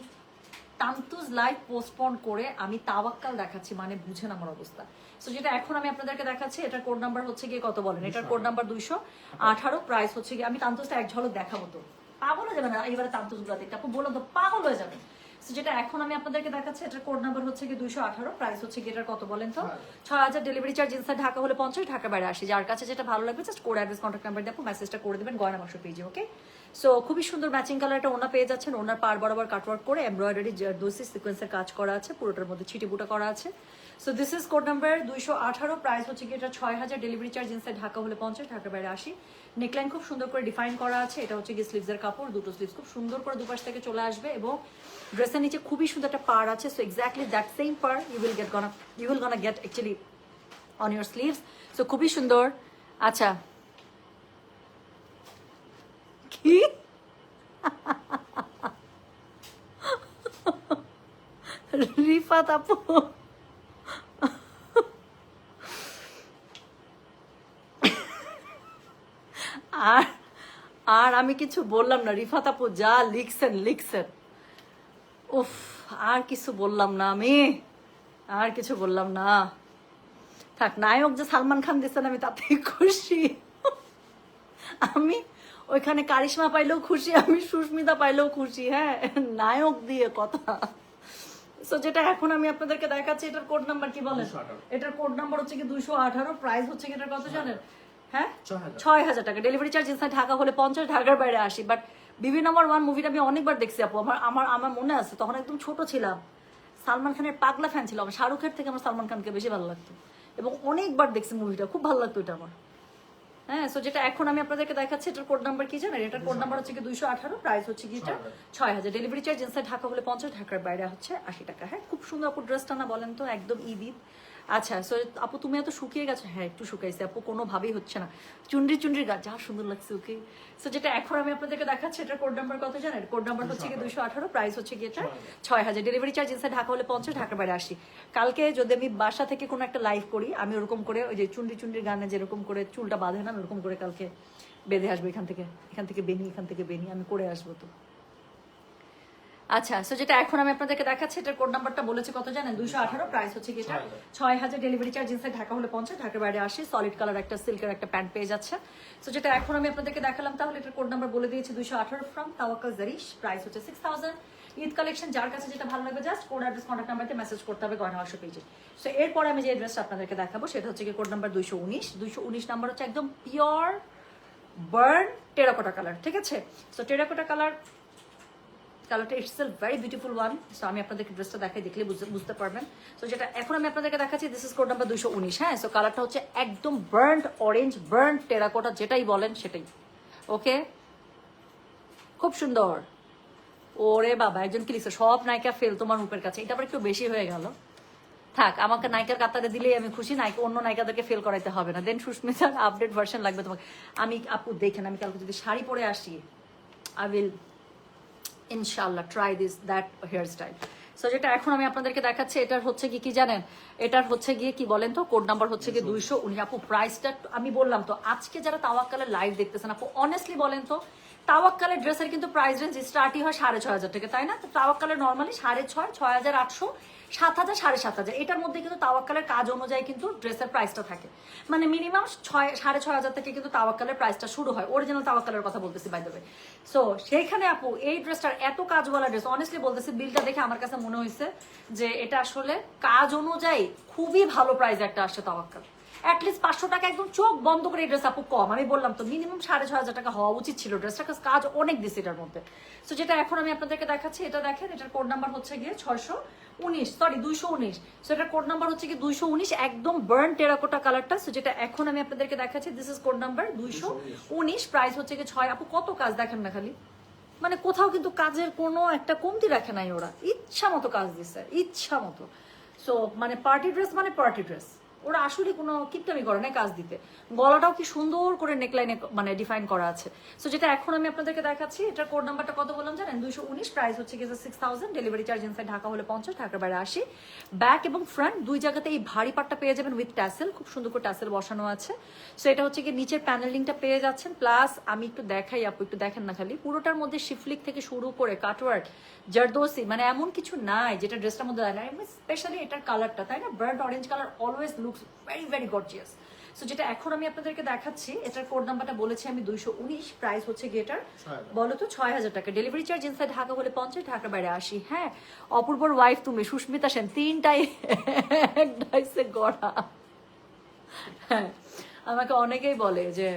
তান্তুজ লাইভ পোস্টপন করে আমি তাওয়াক্কাল দেখাচ্ছি, মানে বুঝেন আমার অবস্থা। সো যেটা এখন আমি আপনাদেরকে দেখাচ্ছি, এটার কোড নাম্বার হচ্ছে গিয়ে কত বলেন? এটার কোড নাম্বার 218, প্রাইস হচ্ছে গিয়ে, আমি তান্তুজটা এক ঝলক দেখাবো তো পাগল হয়ে যাবে না এবারে তান্তুজ গুলা দেখতে, আপু বললাম তো পাগল হয়ে যাবে। সো যেটা এখন আমি আপনাদেরকে দেখাচ্ছি, এটার কোড নাম্বার হচ্ছে গিয়ে 218, প্রাইস হচ্ছে গিয়ে এটার কত বলেন তো? 6000, ডেলিভারি চার্জ ইনসাইড ঢাকা হলে 50, ঢাকা বাইরে 80। যার কাছে যেটা ভালো লাগবে just code address contact number দিয়ে আপু মেসেজটা করে দেবেন গয়না বাক্স পেজে, ওকে? সো খুবই সুন্দর ম্যাচিং কালার একটা ওনা পেয়ে যাচ্ছেন, ওনার পার বরাবর কাটওয়ার্ক করে এমব্রয়ডারি জারদোসি সিকোয়েন্সের কাজ করা আছে, পুরোটার মধ্যে ছিটি বুটা করা আছে। So this is code number 218, price হচ্ছে কি এটা 6000, ডেলিভারি চার্জ ইনসাইড ঢাকা হলে 50, ঢাকা বাইরে 80। নেকলাইন খুব সুন্দর করে ডিফাইন করা আছে, এটা হচ্ছে কি স্লিভসের কাপড়, দুটো স্লিভস খুব সুন্দর করে দুপাশ থেকে চলে আসবে, এবং ড্রেসের নিচে খুবই সুন্দর একটা পার আছে। সো এক্স্যাক্টলি দ্যাট সেম পার you will gonna get actually on your sleeves. So খুবই সুন্দর। আচ্ছা, কি রিফাত আপু, আর আর আমি কিছু বললাম না, রিফাত আপু যা লিখছেন লিখছেন, উফ, আর কিছু বললাম না, আমি আর কিছু বললাম না। থাক, নায়ক যে সালমান খান দিচ্ছেন আমি তাতেই খুশি। আমি ওইখানে কারিশমা পাইলেও খুশি, আমি সুস্মিতা পাইলেও খুশি, হ্যাঁ, নায়ক দিয়ে কথা। সো যেটা এখন আমি আপনাদেরকে দেখাচ্ছি, এটার কোড নাম্বার কি বলেন? এটার কোড নাম্বার হচ্ছে কি 218, প্রাইস হচ্ছে কি এটার কত জানেন? হ্যাঁ, 6000 টাকা, ডেলিভারি চার্জ ইনসাইড ঢাকা হলে 50, ঢাকার বাইরে 80। বাট বিবি নাম্বার 1 মুভিটা আমি অনেকবার দেখছি আপু, আমার আমার আমার মনে আছে, তখন একদম ছোট ছিলাম, সালমান খানের পাগলা ফ্যান ছিলাম, শাহরুখের থেকে আমার সালমান খানকে বেশি ভালো লাগতো, এবং অনেকবার দেখছি মুভিটা, খুব ভালো লাগতো এটা আমার। হ্যাঁ, সো যেটা এখন আমি আপনাদেরকে দেখাচ্ছি, এটার কোড নাম্বার কি জানেন? এটার কোড নাম্বার হচ্ছে কি 218, প্রাইস হচ্ছে কি এটা 6000, ডেলিভারি চার্জ ইনসাইড ঢাকা হলে 50, ঢাকার বাইরে হচ্ছে 80 টাকা। হ্যাঁ, খুব সুন্দর আপু ড্রেসটা না, বলেন তো, একদম ঈদ ঈদ। আচ্ছা, সো আপু তুমি এত শুকিয়ে গেছো? হ্যাঁ, একটু শুকাইছে আপু, কোনোভাবেই হচ্ছে না, চুনরির গা যা সুন্দর লাগছে, ওকে? সো যেটা এখন আমি আপনাদেরকে দেখাচ্ছি, এটার কোড নাম্বার কত জানেন? কোড নাম্বার হচ্ছে কি 218, প্রাইস হচ্ছে কি এটা 6000, ডেলিভারি চার্জ ইনসাইড ঢাকা হলে 50, ঢাকার বাইরে 80। কালকে যদি আমি বাসা থেকে কোনো একটা লাইভ করি, আমি ওরকম করে ওই যে চুনরির গানে যেরকম করে চুলটা বাঁধে না, ওরকম করে কালকে বেঁধে আসবো, এখান থেকে বেনি আমি করে আসবো তো। আচ্ছা, সো যেটা এখন আমি আপনাদেরকে দেখাচ্ছি, এটার কোড নাম্বারটা বলেছে কত জানেন? 218, প্রাইস হচ্ছে কি এটা 6000, ডেলিভারি চার্জ ইনসাইড ঢাকা হলে 50, ঢাকার বাইরে 80। সলিড কালার একটা সিল্কের একটা প্যান্ট পেয়ে যাচ্ছে। সো যেটা এখন আমি আপনাদেরকে দেখালাম, তাহলে এটার কোড নাম্বার বলে দিয়েছি 218, ফ্রম তাওয়াক্কাল জারিশ, প্রাইস হচ্ছে 6000। ঈদ কালেকশন, যার কাছে যেটা ভালো লাগবে জাস্ট কোড অ্যাড্রেস কন্ট্যাক্ট নাম্বারতে মেসেজ করতে হবে গয়না বাক্স পেজে। সো এরপরে আমি যে ড্রেসটা আপনাদেরকে দেখাবো সেটা হচ্ছে কি কোড নাম্বার 219 নাম্বার হচ্ছে একদম পিওর বার্ন টেরাকোটা কালার, ঠিক আছে? সো টেরাকোটা কালারটা itself very beautiful one. So আমি আপনাদেরকে ড্রেসটা দেখাই, দেখলে বুঝতে পারবেন। সো যেটা এখন আমি আপনাদেরকে দেখাচ্ছি, দিস ইজ কোড নাম্বার 219। হ্যাঁ, সো কালারটা হচ্ছে একদম বার্ন অরেঞ্জ, বার্ন টেরাকোটা, যেটাই বলেন সেটাই, ওকে? খুব সুন্দর। ওরে বাবা, একজন কি লিখছে, সব নায়িকা ফেল তোমার রূপের কাছে, এটা আবার একটু বেশি হয়ে গেল। থাক, আমাকে নায়িকার কাতারে দিলেই আমি খুশি, নায়িকা অন্য নায়িকাদেরকে ফেল করাইতে হবে না। দেন সুস্মিতার আপডেট ভার্সন লাগবে তোমাকে। আমি আপু দেখেন, আমি কালকে যদি শাড়ি পরে আসি, আই উইল ইনশাআল্লাহ try that hair style. So যেটা এখন আমি আপনাদেরকে দেখাচ্ছি, এটার হচ্ছে কি জানেন? এটার হচ্ছে গিয়ে কি বলেন তো, কোড নাম্বার হচ্ছে গিয়ে 219। আপু প্রাইসটা আমি বললাম তো, আজকে যারা তাওয়াক্কালের লাইভ দেখতেছেন আপু, অনেস্টলি বলেন তো, তাওয়াক্কালের ড্রেসের কিন্তু প্রাইস রেঞ্জ স্টার্টই হয় 6500 টাকা, তাই না? তো তাওয়াক্কালের নর্মালি 6,500, 6,800, 7,000, 7,500, এটার মধ্যে কিন্তু তাওয়াক্কালের কাজ অনুযায়ী কিন্তু ড্রেসের প্রাইসটা থাকে, মানে মিনিমাম 6,500 থেকে কিন্তু তাওয়াক্কালের প্রাইসটা শুরু হয়। অরিজিনাল তাওয়াক্কালের কথা বলতেছি, বাই দ্য ওয়ে। সো সেইখানে আপু এই ড্রেসটার এত কাজওয়ালা ড্রেস, অনেস্টলি বলতেছি, বিলটা দেখে আমার কাছে মনে হয়েছে যে এটা আসলে কাজ অনুযায়ী খুবই ভালো প্রাইস একটা আসছে তাওয়াক্কাল। অ্যাটলিস্ট 500 টাকা একদম চোখ বন্ধ করে এই ড্রেস আপু কম, আমি বললাম তো মিনিমাম 6,500 টাকা হওয়া উচিত ছিল ড্রেসটা, কাজ অনেক দিচ্ছে এটার মধ্যে। সো যেটা এখন আমি আপনাদেরকে দেখাচ্ছি, এটা দেখেন, এটার কোড নাম্বার হচ্ছে গিয়ে 219। সো এটার কোড নাম্বার হচ্ছে গিয়ে 219, একদম বার্ন টেরাকোটা কালারটা। সো যেটা এখন আমি আপনাদেরকে দেখাচ্ছি, this is code number 219, price হচ্ছে গিয়ে 6। আপু কত কাজ দেখেন না খালি, মানে কোথাও কিন্তু কাজের কোনো একটা কমতি রাখে নাই, ওরা ইচ্ছা মতো কাজ দিচ্ছে, ইচ্ছা মতো। সো মানে পার্টি ড্রেস, মানে পার্টি ড্রেস, ওরা আসলে কোনো কিপটামি করে না কাজ দিতে। গলাটাও কি সুন্দর করে নেকলাইনে মানে ডিফাইন করা আছে। সো যেটা এখন আমি আপনাদেরকে দেখাচ্ছি, এটার কোড নাম্বারটা কত বললাম জানেন? 219, প্রাইস হচ্ছে গিয়ে 6000, ডেলিভারি চার্জ ইনসাইড ঢাকা হলে 50, ঢাকার বাইরে 80। ব্যাক এবং ফ্রন্ট দুই জায়গাতে এই ভারী পাটটা পেয়ে যাবেন উইথ ট্যাসেল, খুব সুন্দর করে ট্যাসেল বসানো আছে। সো এটা হচ্ছে গিয়ে নিচের প্যানেলিংটা পেয়ে যাচ্ছেন, প্লাস আমি একটু দেখাই আপু, একটু দেখেন না খালি, পুরোটার মধ্যে শিফলিক থেকে শুরু করে কাটওয়ার্ক, জারদোসি, মানে এমন কিছু নাই যেটা ড্রেসটার মধ্যে দেয় না। স্পেশালি এটার কালারটা, তাই না, bird orange colour always looks very very gorgeous. So যেটা এখন আমি আপনাদেরকে দেখাচ্ছি, এটার কোড নাম্বারটা বলেছি আমি 219, প্রাইস হচ্ছে গিয়ে এটার বলো তো 6000 টাকা, ডেলিভারি চার্জ ইনসাইড ঢাকা হলে 50, ঢাকার বাইরে 80। হ্যাঁ, অপূর্বর ওয়াইফ তুমি, সুস্মিতা সেন, 3টাই এক ডাইসে গড়া। হ্যাঁ, আমাকে অনেকেই বলে যে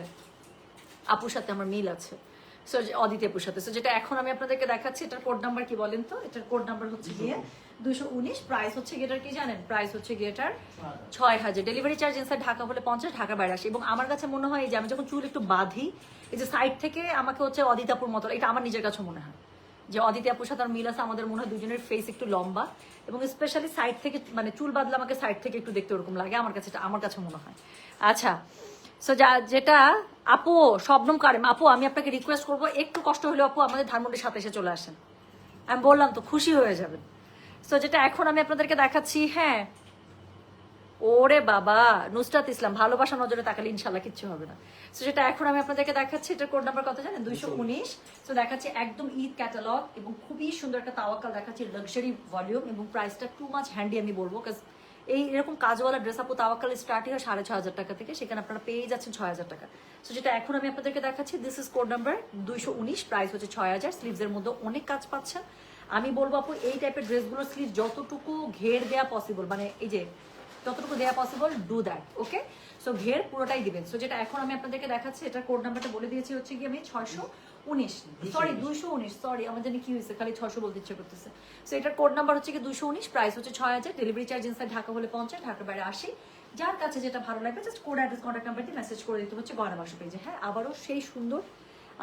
আপুর সাথে আমার মিল আছে, সো অদিতি আপুর সাথে। সো যেটা এখন আমি আপনাদেরকে দেখাচ্ছি, এটার কোড নাম্বার কি বলেন তো? এটার কোড নাম্বার হচ্ছে গিয়ে 219, প্রাইস হচ্ছে গিয়ে এটার কি জানেন? প্রাইস হচ্ছে গিয়ে এটার 6000, ডেলিভারি চার্জ ইনসাইড ঢাকা হলে 50, ঢাকার বাইরে 80। এবং আমার কাছে মনে হয় যে আমি যখন চুল একটু বাঁধি, এই যে সাইড থেকে আমাকে হচ্ছে অদিতি আপুর মতো, এটা আমার নিজের কাছে মনে হয় যে অদিতি আপুর সাথে আর মিল আছে। আমাদের মনে হয় দুজনের ফেস একটু লম্বা, এবং স্পেশালি সাইড থেকে মানে চুল বাঁধলে আমাকে সাইড থেকে একটু দেখতে ওরকম লাগে আমার কাছে, আমার কাছে মনে হয়। আচ্ছা, সো যেটা আপু শবনম কারিম আপু, আমি আপনাকে রিকোয়েস্ট করবো একটু কষ্ট হলেও আপু আমাদের ধানমন্ডির সাথে এসে চলে আসেন, আমি বললাম তো খুশি হয়ে যাবেন। সো যেটা এখন আমি আপনাদেরকে দেখাচ্ছি, হ্যাঁ, ওরে বাবা নুসরাত ইসলাম, ভালোবাসা নজরে তাকালে ইনশাল্লাহ কিচ্ছু হবে না। সো যেটা এখন আমি আপনাদেরকে দেখাচ্ছি, এটার কোড নাম্বার কত জানেন? 219। সো দেখাচ্ছি একদম ঈদ ক্যাটালগ এবং খুবই সুন্দর একটা তাওয়াক্কাল দেখাচ্ছি, লাক্সারি ভলিউম, এবং প্রাইসটা টু মাচ হ্যান্ডি আমি বলবো, কাজ এই এরকম কাজওয়ালা ড্রেস আপু তাওয়াক্কাল স্টার্টিং হয় 6500 টাকা থেকে, সেখানে আপনারা পেয়ে যাচ্ছেন 6000 টাকা। সো যেটা এখন আমি আপনাদেরকে দেখাচ্ছি, this is code number 219, price হচ্ছে 6000। স্লিভসের মধ্যে অনেক কাজ পাচ্ছেন। আমি বলবো আপু এই টাইপের ড্রেসগুলো স্লিভ যতটুকু ঘের দেওয়া পসিবল, মানে এই যে যতটুকু দেওয়া possible, do that, okay. So ঘের পুরোটাই দিবেন। সো যেটা এখন আমি আপনাদেরকে দেখাচ্ছি, এটার কোড নাম্বারটা বলে দিয়েছি হচ্ছে কি আমি 619, সরি 219, সরি আমার জানি কি হয়েছে, খালি 600 বলতে ইচ্ছে করতেছে। সো এটার কোড নাম্বার হচ্ছে কি 219, প্রাইস হচ্ছে 6000, ডেলিভারি চার্জ ইনসাইড ঢাকা হলে 50, ঢাকার বাইরে 80। যার কাছে যেটা ভালো লাগবে জাস্ট কোড অ্যাড্রেস কন্ট্যাক্ট নাম্বারটি মেসেজ করে দিতে হচ্ছে গয়না বাক্স পেজে। হ্যাঁ, আবারও সেই সুন্দর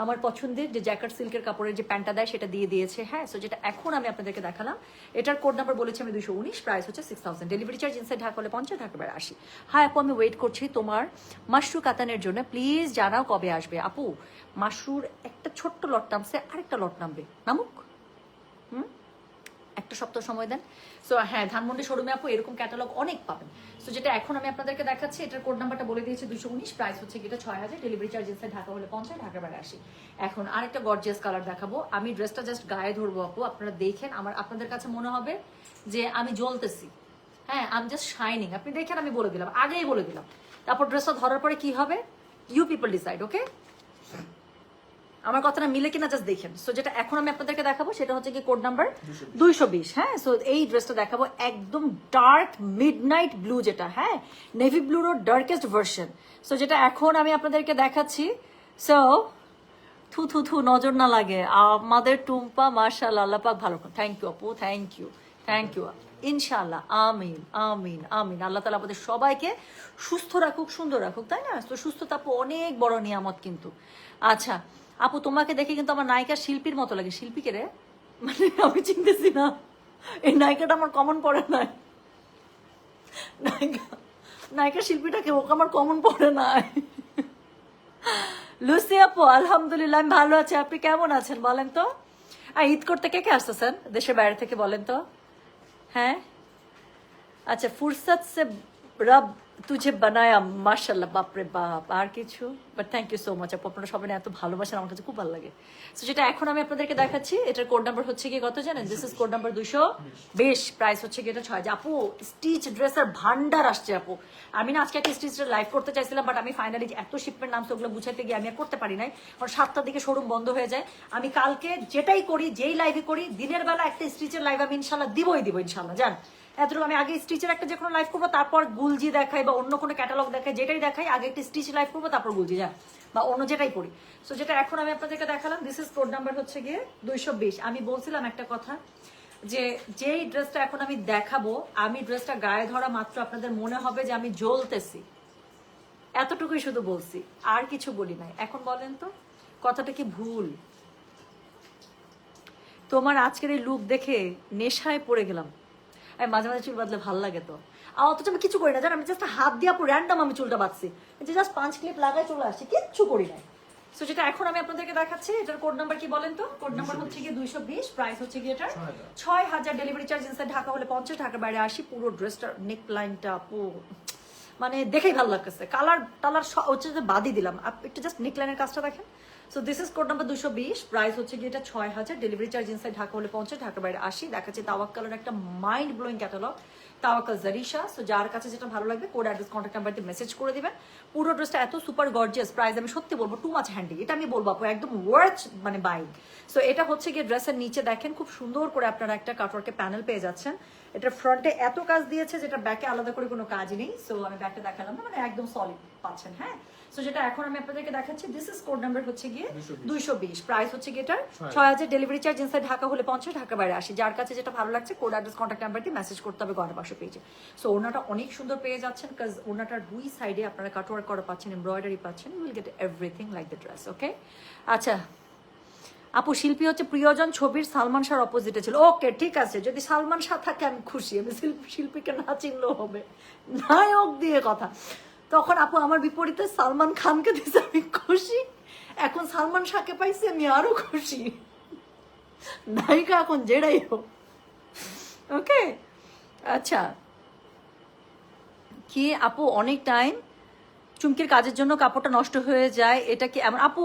আমার পছন্দের যে জ্যাকেট সিল্কের কাপড়ের যে প্যান্টটা দেয় সেটা দিয়ে দিয়েছে। হ্যাঁ, সো যেটা এখন আমি আপনাদেরকে দেখালাম, এটার কোড নাম্বার বলেছি আমি 219, প্রাইস হচ্ছে 6000, ডেলিভারি চার্জ ইনসাইড ঢাকা হলে 50, ঢাকা বাইরে 80। হ্যাঁ আপু, আমি ওয়েট করছি তোমার মাশরু কাতানের জন্য, প্লিজ জানাও কবে আসবে। আপু মাশরুর একটা ছোট্ট লট নামছে, আরেকটা লট নামবে, নামুক, একটা সপ্তাহ সময় দেন। সো হ্যাঁ, ধানমন্ডি শোরুমে আপু এরকম ক্যাটালগ অনেক পাবেন। সো যেটা এখন আমি আপনাদেরকে দেখাচ্ছি, এটার কোড নাম্বারটা বলে দিয়েছি 219, প্রাইস হচ্ছে এটা 6000, ডেলিভারি চার্জ ইনসাইড ঢাকা হলে 50, ঢাকার বাইরে 80। এখন আরেকটা গর্জিয়াস কালার দেখাবো, আমি ড্রেসটা জাস্ট গায়ে ধরবো আপু, আপনারা দেখেন, আপনাদের কাছে মনে হবে যে আমি জ্বলতেছি। হ্যাঁ, আমি জাস্ট শাইনিং, আপনি দেখেন, আমি বলে দিলাম, আগেই বলে দিলাম। তারপর ড্রেসটা ধরার পরে কি হবে, ইউ পিপল ডিসাইড, ওকে। আমার কথাটা মিলে কিনা জাস্ট দেখেন। সো যেটা এখন আমি আপনাদেরকে দেখাবো সেটা হচ্ছে কি কোড নাম্বার 220। হ্যাঁ, সো এই ড্রেসটা দেখাবো একদম ডার্ক মিডনাইট ব্লু, যেটা হ্যাঁ নেভি ব্লুরও ডার্কেস্ট ভার্সন। সো যেটা এখন আমি আপনাদেরকে দেখাচ্ছি, সো থু থু থু নজর না লাগে আমাদের টুম্পা, মাশাআল্লাহ, আল্লাহ পাক ভালো। থ্যাংক ইউ আপু, থ্যাংক ইউ, থ্যাংক ইউ, ইনশাআল্লাহ, আমিন আমিন আমিন। আল্লাহ তাআলা আমাদের সবাইকে সুস্থ রাখুক, সুন্দর রাখুক, তাই না? তো সুস্থতা আপু অনেক বড় নিয়ামত কিন্তু। আচ্ছা আপু, তোমাকে দেখে কিন্তু আমার নায়িকা শিল্পীর মতো লাগে। শিল্পীকে রে, মানে আমি চিনতেছি না, এই নায়িকাটা আমার কমন পড়ে নাই। নায়িকা শিল্পীটাকে ওকে আমার কমন পড়ে নাই। লুসি আপু, আলহামদুলিল্লাহ আমি ভালো আছি, আপনি কেমন আছেন বলেন তো? আর ঈদ করতে কে কে আসতেছেন দেশের বাইরে থেকে বলেন তো? হ্যাঁ, আচ্ছা, ফুরসত সে রব তুঝে বানায়া, মাশাআল্লাহ, বাপরে বাপ, আর কিছু, but thank you so much আপু, আপনারা সবাই এত ভালোবাসেন, আমার কাছে খুব ভালো লাগে। সো যেটা এখন আমি আপনাদেরকে দেখাচ্ছি, এটার কোড নাম্বার হচ্ছে কি কত জানেন? This is code number 220, price হচ্ছে কি এটা 6000। আপু স্টিচ ড্রেসের ভান্ডার আসছে আপু। আমি না আজকে একটা স্টিচের লাইভ করতে চাইছিলাম, বাট আমি ফাইনালি এত শিপমেন্ট নামছে ওগুলো বুঝাইতে গিয়ে আমি আর করতে পারি নাই, কারণ 7টার দিকে শোরুম বন্ধ হয়ে যায়। আমি কালকে যেটাই করি, যেই লাইভে করি, দিনের বেলা একটা স্টিচের লাইভ আমি ইনশাল্লাহ দিব ইনশাল্লাহ, জান এতটুকু। আমি আগে স্টিচের একটা যে কোনো লাইভ করবো, তারপর গুলজি দেখাই বা অন্য কোনো ক্যাটালগ দেখাই, যেটাই দেখাই আগে একটা স্টিচ লাইভ করবো, তারপর গুলজি, যা বা অন্য যেটাই করি। সো যেটা এখন আমি আপনাদেরকে দেখালাম, দিস ইজ কোড নাম্বার হচ্ছে গিয়ে 220। আমি বলছিলাম একটা কথা, যে যেই ড্রেসটা এখন আমি দেখাবো, আমি ড্রেসটা গায়ে ধরা মাত্র আপনাদের মনে হবে যে আমি জ্বলতেছি, এতটুকুই শুধু বলছি, আর কিছু বলি নাই। এখন বলেন তো কথাটা কি ভুল? তোমার আজকের এই লুক দেখে নেশায় পড়ে গেলাম। আমি মাঝে মাঝে চুল বাঁধলে ভালো লাগে তো। আর অথচ আমি কিছু করি না জানো, আমি জাস্ট হাত দিয়ে র্যান্ডাম আমি চুলটা বাঁধছি, যে জাস্ট 5 ক্লিপ লাগাই চলে আসছি, কিচ্ছু করি না। সো যেটা এখন আমি আপনাদেরকে দেখাচ্ছি, এটার কোড নাম্বার কি বলেন তো? কোড নাম্বার হচ্ছে গিয়ে 220, প্রাইস হচ্ছে গিয়ে এটার 6000, ডেলিভারি চার্জ ইনসাইড ঢাকা হলে 50, ঢাকার বাইরে 80। পুরো ড্রেসটার নেক লাইনটা মানে দেখেই ভালো লাগতেছে, কালার টালার হচ্ছে যে বাদই দিলাম, একটু জাস্ট নেক লাইনের কাজটা দেখেন। So this is code number 220, price হচ্ছে গিয়ে এটা 6000, ডেলিভারি চার্জ ইনসাইড ঢাকা হলে 50, ঢাকার বাইরে 80। দেখাচ্ছে তাওয়াক্কালের একটা মাইন্ড ব্লোয়িং ক্যাটালগ, তাওয়াক্কাল জারিশা। সো যার কাছে যেটা ভালো লাগবে কোড অ্যাড্রেস কন্ট্যাক্ট নাম্বার দিয়ে মেসেজ করে দিবেন। পুরো ড্রেসটা এত সুপার গর্জিয়াস, প্রাইস আমি সত্যি বলবো টু মাচ হ্যান্ডি, এটা আমি বলবো আপু একদম ওয়ার্থ মানে বাইং। সো এটা হচ্ছে গিয়ে ড্রেসের নিচে দেখেন খুব সুন্দর করে আপনারা একটা কাটওয়ার্কের প্যানেল পেয়ে যাচ্ছেন। এটা ফ্রন্টে এত কাজ দিয়েছে যেটা ব্যাকে আলাদা করে কোনো কাজ নেই। সো আমি ব্যাকটা দেখালাম না, মানে একদম সলিড পাচ্ছেন। হ্যাঁ, সো যেটা এখন আমি আপনাদেরকে দেখাচ্ছি, দিস ইজ কোড নাম্বার হচ্ছে গিয়ে 220, প্রাইস হচ্ছে গিয়ে এটার 6000, ডেলিভারি চার্জ ইনসাইড ঢাকা হলে 50, ঢাকা বাইরে 80। যার কাছে যেটা ভালো লাগছে কোড অ্যাড্রেস কন্ট্যাক্ট নাম্বার দিয়ে মেসেজ করতে হবে গয়না বাক্স পেজে। সো ওনাটা অনেক সুন্দর পেয়ে যাচ্ছেন, কাজ ওনাটার দুই সাইডে আপনারা কাটওয়ার্ক করা পাচ্ছেন, এমব্রয়ডারি পাচ্ছেন, you will get everything like the dress. Okay, আচ্ছা আপু শিল্পী হচ্ছে প্রিয়জন ছবির সালমান শাহর অপোজিটে ছিল। ওকে ঠিক আছে, যদি সালমান শাহ থাকে আমি খুশি, আমি শিল্পীকে না চিনলেও হবে, নায়ক দিয়ে কথা। তখন আপু আমার বিপরীতে সালমান খানকে দিয়েছে, আমি খুশি। এখন সালমান শাহকে পাইছি, আমি আরো খুশি। নায়িকা এখন যেটাই হোক। ওকে, আচ্ছা কি আপু অনেক টাইম চুমকির কাজের জন্য কাপড়টা নষ্ট হয়ে যায়, এটা কি এমন? আপু